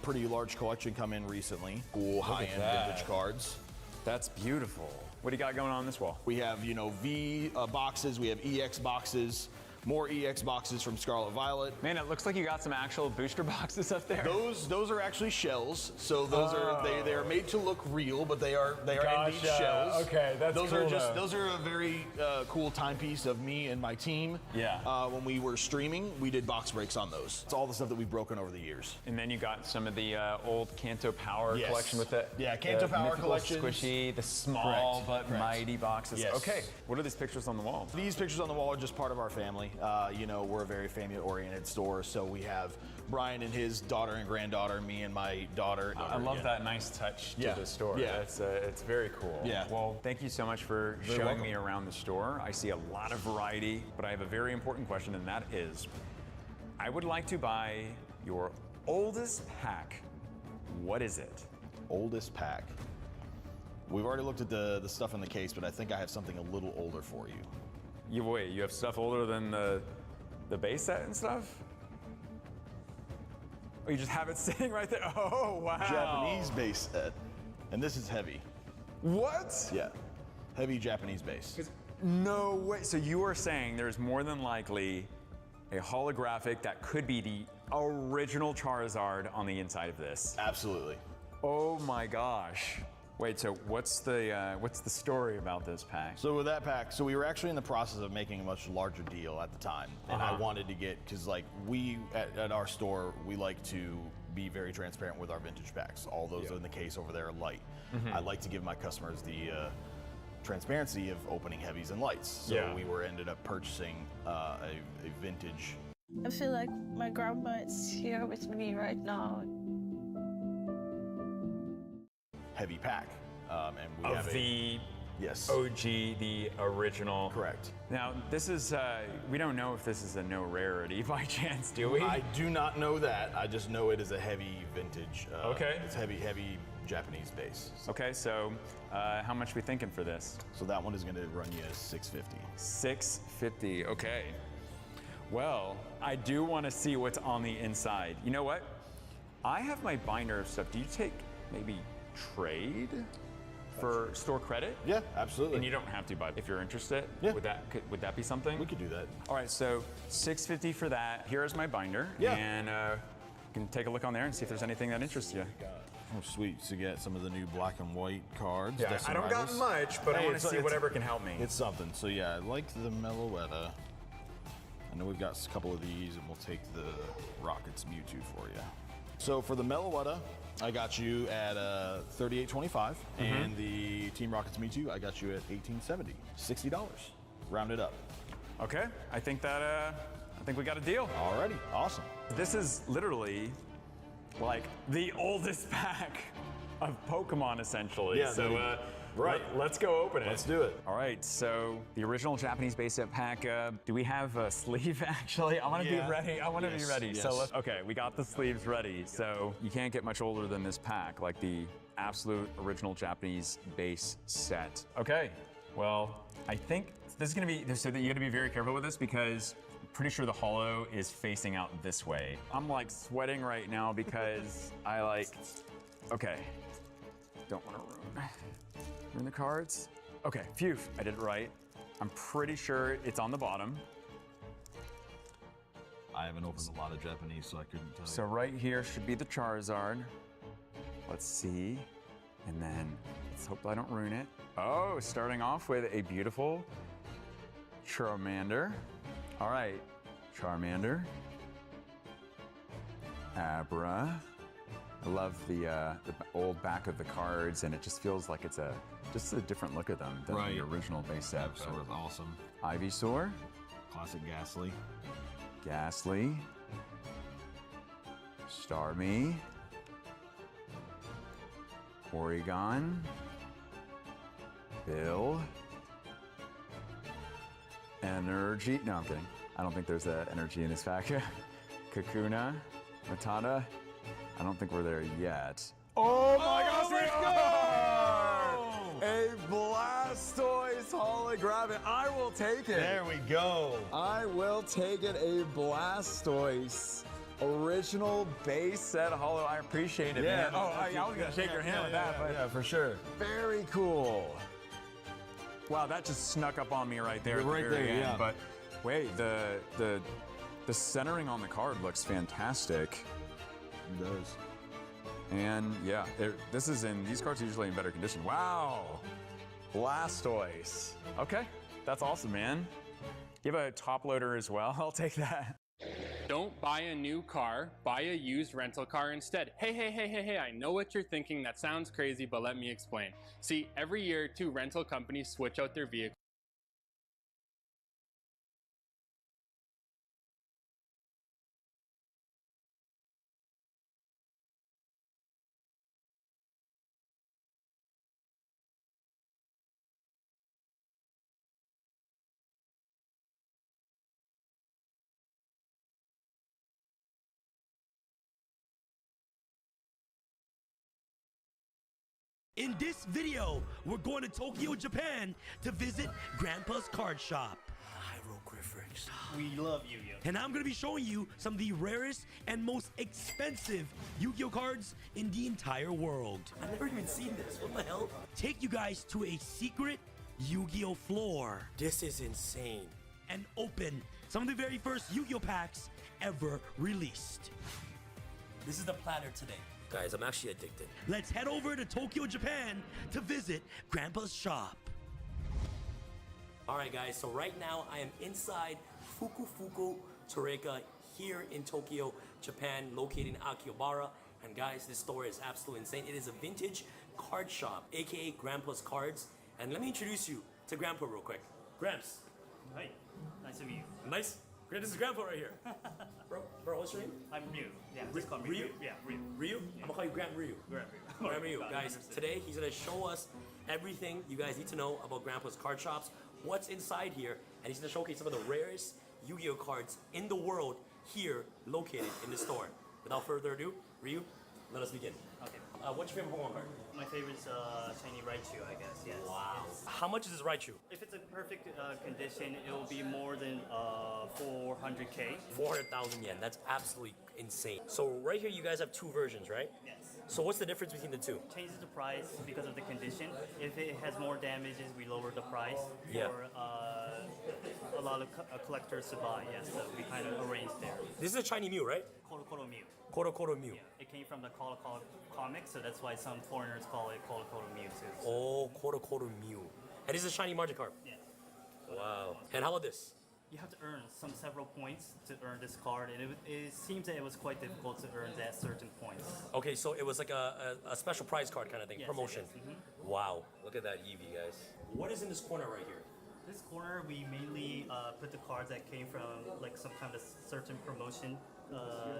pretty large collection come in recently. Cool high-end vintage cards. That's beautiful. What do you got going on this wall? We have, V boxes. We have EX boxes. More EX boxes from Scarlet Violet. Man, it looks like you got some actual booster boxes up there. Those are actually shells. So those are they are made to look real, but they are indeed shells. Okay, that's those cool. Those are a very cool timepiece of me and my team. Yeah. When we were streaming, we did box breaks on those. It's all the stuff that we've broken over the years. And then you got some of the old Kanto Power collection with it. Yeah, Kanto Power collection. Squishy, the small but mighty boxes. Yes. Okay, what are these pictures on the wall? These pictures on the wall are just part of our family. We're a very family-oriented store, so we have Brian and his daughter and granddaughter, me and my daughter. I love that nice touch to the store. Yeah. It's very cool. Yeah. Well, thank you so much for showing me around the store. I see a lot of variety, but I have a very important question, and that is, I would like to buy your oldest pack. What is it? Oldest pack. We've already looked at the stuff in the case, but I think I have something a little older for you. You have stuff older than the base set and stuff? Or you just have it sitting right there? Oh, wow. Japanese base set. And this is heavy. What? Yeah. Heavy Japanese base. No way. So you are saying there's more than likely a holographic that could be the original Charizard on the inside of this? Absolutely. Oh my gosh. Wait, so what's the story about this pack? So with that pack, we were actually in the process of making a much larger deal at the time, and I wanted to get, because like we at our store, we like to be very transparent with our vintage packs. All those in the case over there are light. I like to give my customers the transparency of opening heavies and lights. So we ended up purchasing a vintage. I feel like my grandma is here with me right now. Heavy pack. And we Of have the yes. OG, the original. Correct. Now, this is, we don't know if this is a no rarity by chance, do we? I do not know that. I just know it is a heavy vintage. Okay. It's heavy Japanese base. Okay, so how much we thinking for this? So that one is going to run you $650. $650, okay. Well, I do want to see what's on the inside. You know what? I have my binder of stuff. Do you take maybe trade for store credit? Yeah, absolutely. And you don't have to, but if you're interested, would that be something? We could do that. All right, so $650 for that. Here is my binder. Yeah. And you can take a look on there and see if there's anything that interests you. Oh, sweet. To get some of the new black and white cards. Yeah, I don't got much, but I want to see whatever can help me. It's something. So yeah, I like the Meloetta. I know we've got a couple of these, and we'll take the Rockets Mewtwo for you. So for the Meloetta, I got you at $38.25, and the Team Rockets Mewtwo, I got you at $18.70, $60, rounded up. Okay, I think we got a deal. Alrighty, awesome. This is literally like the oldest pack of Pokemon, essentially. Yeah, so right. Let's go open it. Let's do it. All right, so the original Japanese base set pack. Do we have a sleeve actually? I want to be ready. I want to be ready. Yes. So okay, we got the sleeves ready. So you can't get much older than this pack, like the absolute original Japanese base set. Okay, well, I think this is gonna be, so that you gotta be very careful with this because I'm pretty sure the holo is facing out this way. I'm like sweating right now because okay, don't want to ruin the cards. Okay, phew, I did it right. I'm pretty sure it's on the bottom. I haven't opened a lot of Japanese, so I couldn't tell you. So right here should be the Charizard. Let's see. And then let's hope I don't ruin it. Oh, starting off with a beautiful Charmander. All right, Charmander. Abra. I love the old back of the cards, and it just feels like it's just a different look of them than the original base set. Sort of awesome. Ivysaur. Classic Ghastly. Ghastly. Starmie. Porygon. Bill. Energy. No, I'm kidding. I don't think there's energy in this pack. Kakuna. Matata. I don't think we're there yet. Oh my gosh, we are! A Blastoise holographic. I will take it. There we go. I will take it. A Blastoise. Original base set holo. I appreciate it, man. Oh, I was going to shake your hand with that. But yeah, for sure. Very cool. Wow, that just snuck up on me right there. Right at the very there, end. yeah. But wait, the centering on the card looks fantastic. It does. And yeah, these cards are usually in better condition. Wow, Blastoise. Okay, that's awesome, man. You have a top loader as well. I'll take that. Don't buy a new car, buy a used rental car instead. Hey, I know what you're thinking. That sounds crazy, but let me explain. See, every year, 2 rental companies switch out their vehicles. In this video, we're going to Tokyo, Japan to visit Grandpa's card shop. Hieroglyphics. We love Yu-Gi-Oh! And I'm going to be showing you some of the rarest and most expensive Yu-Gi-Oh! Cards in the entire world. I've never even seen this. What the hell? Take you guys to a secret Yu-Gi-Oh! Floor. This is insane. And open some of the very first Yu-Gi-Oh! Packs ever released. This is the platter today. Guys, I'm actually addicted. Let's head over to Tokyo, Japan to visit Grandpa's shop. All right, guys, so right now I am inside Fukufuku Toreka here in Tokyo, Japan, located in Akihabara. And guys, this store is absolutely insane. It is a vintage card shop, aka Grandpa's Cards. And let me introduce you to Grandpa real quick. Gramps. Hi. Nice to meet you. Nice. Great, this is Grandpa right here. Bro, what's your name? I'm Ryu. Yeah, just call me Ryu? Yeah, Ryu. Ryu? I'm gonna call you Grand Ryu. Grand Grandpa Ryu. Guys, today he's gonna show us everything you guys need to know about Grandpa's card shops, what's inside here, and he's gonna showcase some of the rarest Yu-Gi-Oh cards in the world here located in the store. Without further ado, Ryu, let us begin. Okay. What's your favorite Pokemon card? My favorite is shiny Raichu, I guess. Yes. Wow. How much is this Raichu? If it's a perfect condition, it will be more than 400K. 400,000 yen. That's absolutely insane. So right here, you guys have two versions, right? Yes. So what's the difference between the two? Changes the price because of the condition. If it has more damages, we lower the price Yeah. for a lot of collectors to buy. Yes, so we kind of arranged there. This is a shiny Mew, right? Koro Mew. Koro Mew. Yeah, it came from the Koro comics, so that's why some foreigners call it Koro Mew too. Oh, Koro Mew. And this is a shiny Magikarp. Yeah. Wow. And how about this? You have to earn several points to earn this card, and it seems that it was quite difficult to earn that certain points. Okay, so it was like a special prize card kind of thing, Yes, promotion. it is. Wow. Look at that Eevee, guys. What is in this corner right here? This corner, we mainly put the cards that came from like some kind of certain promotion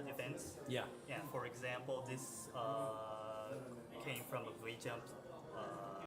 events. Yeah. Yeah. For example, this came from a Great Jump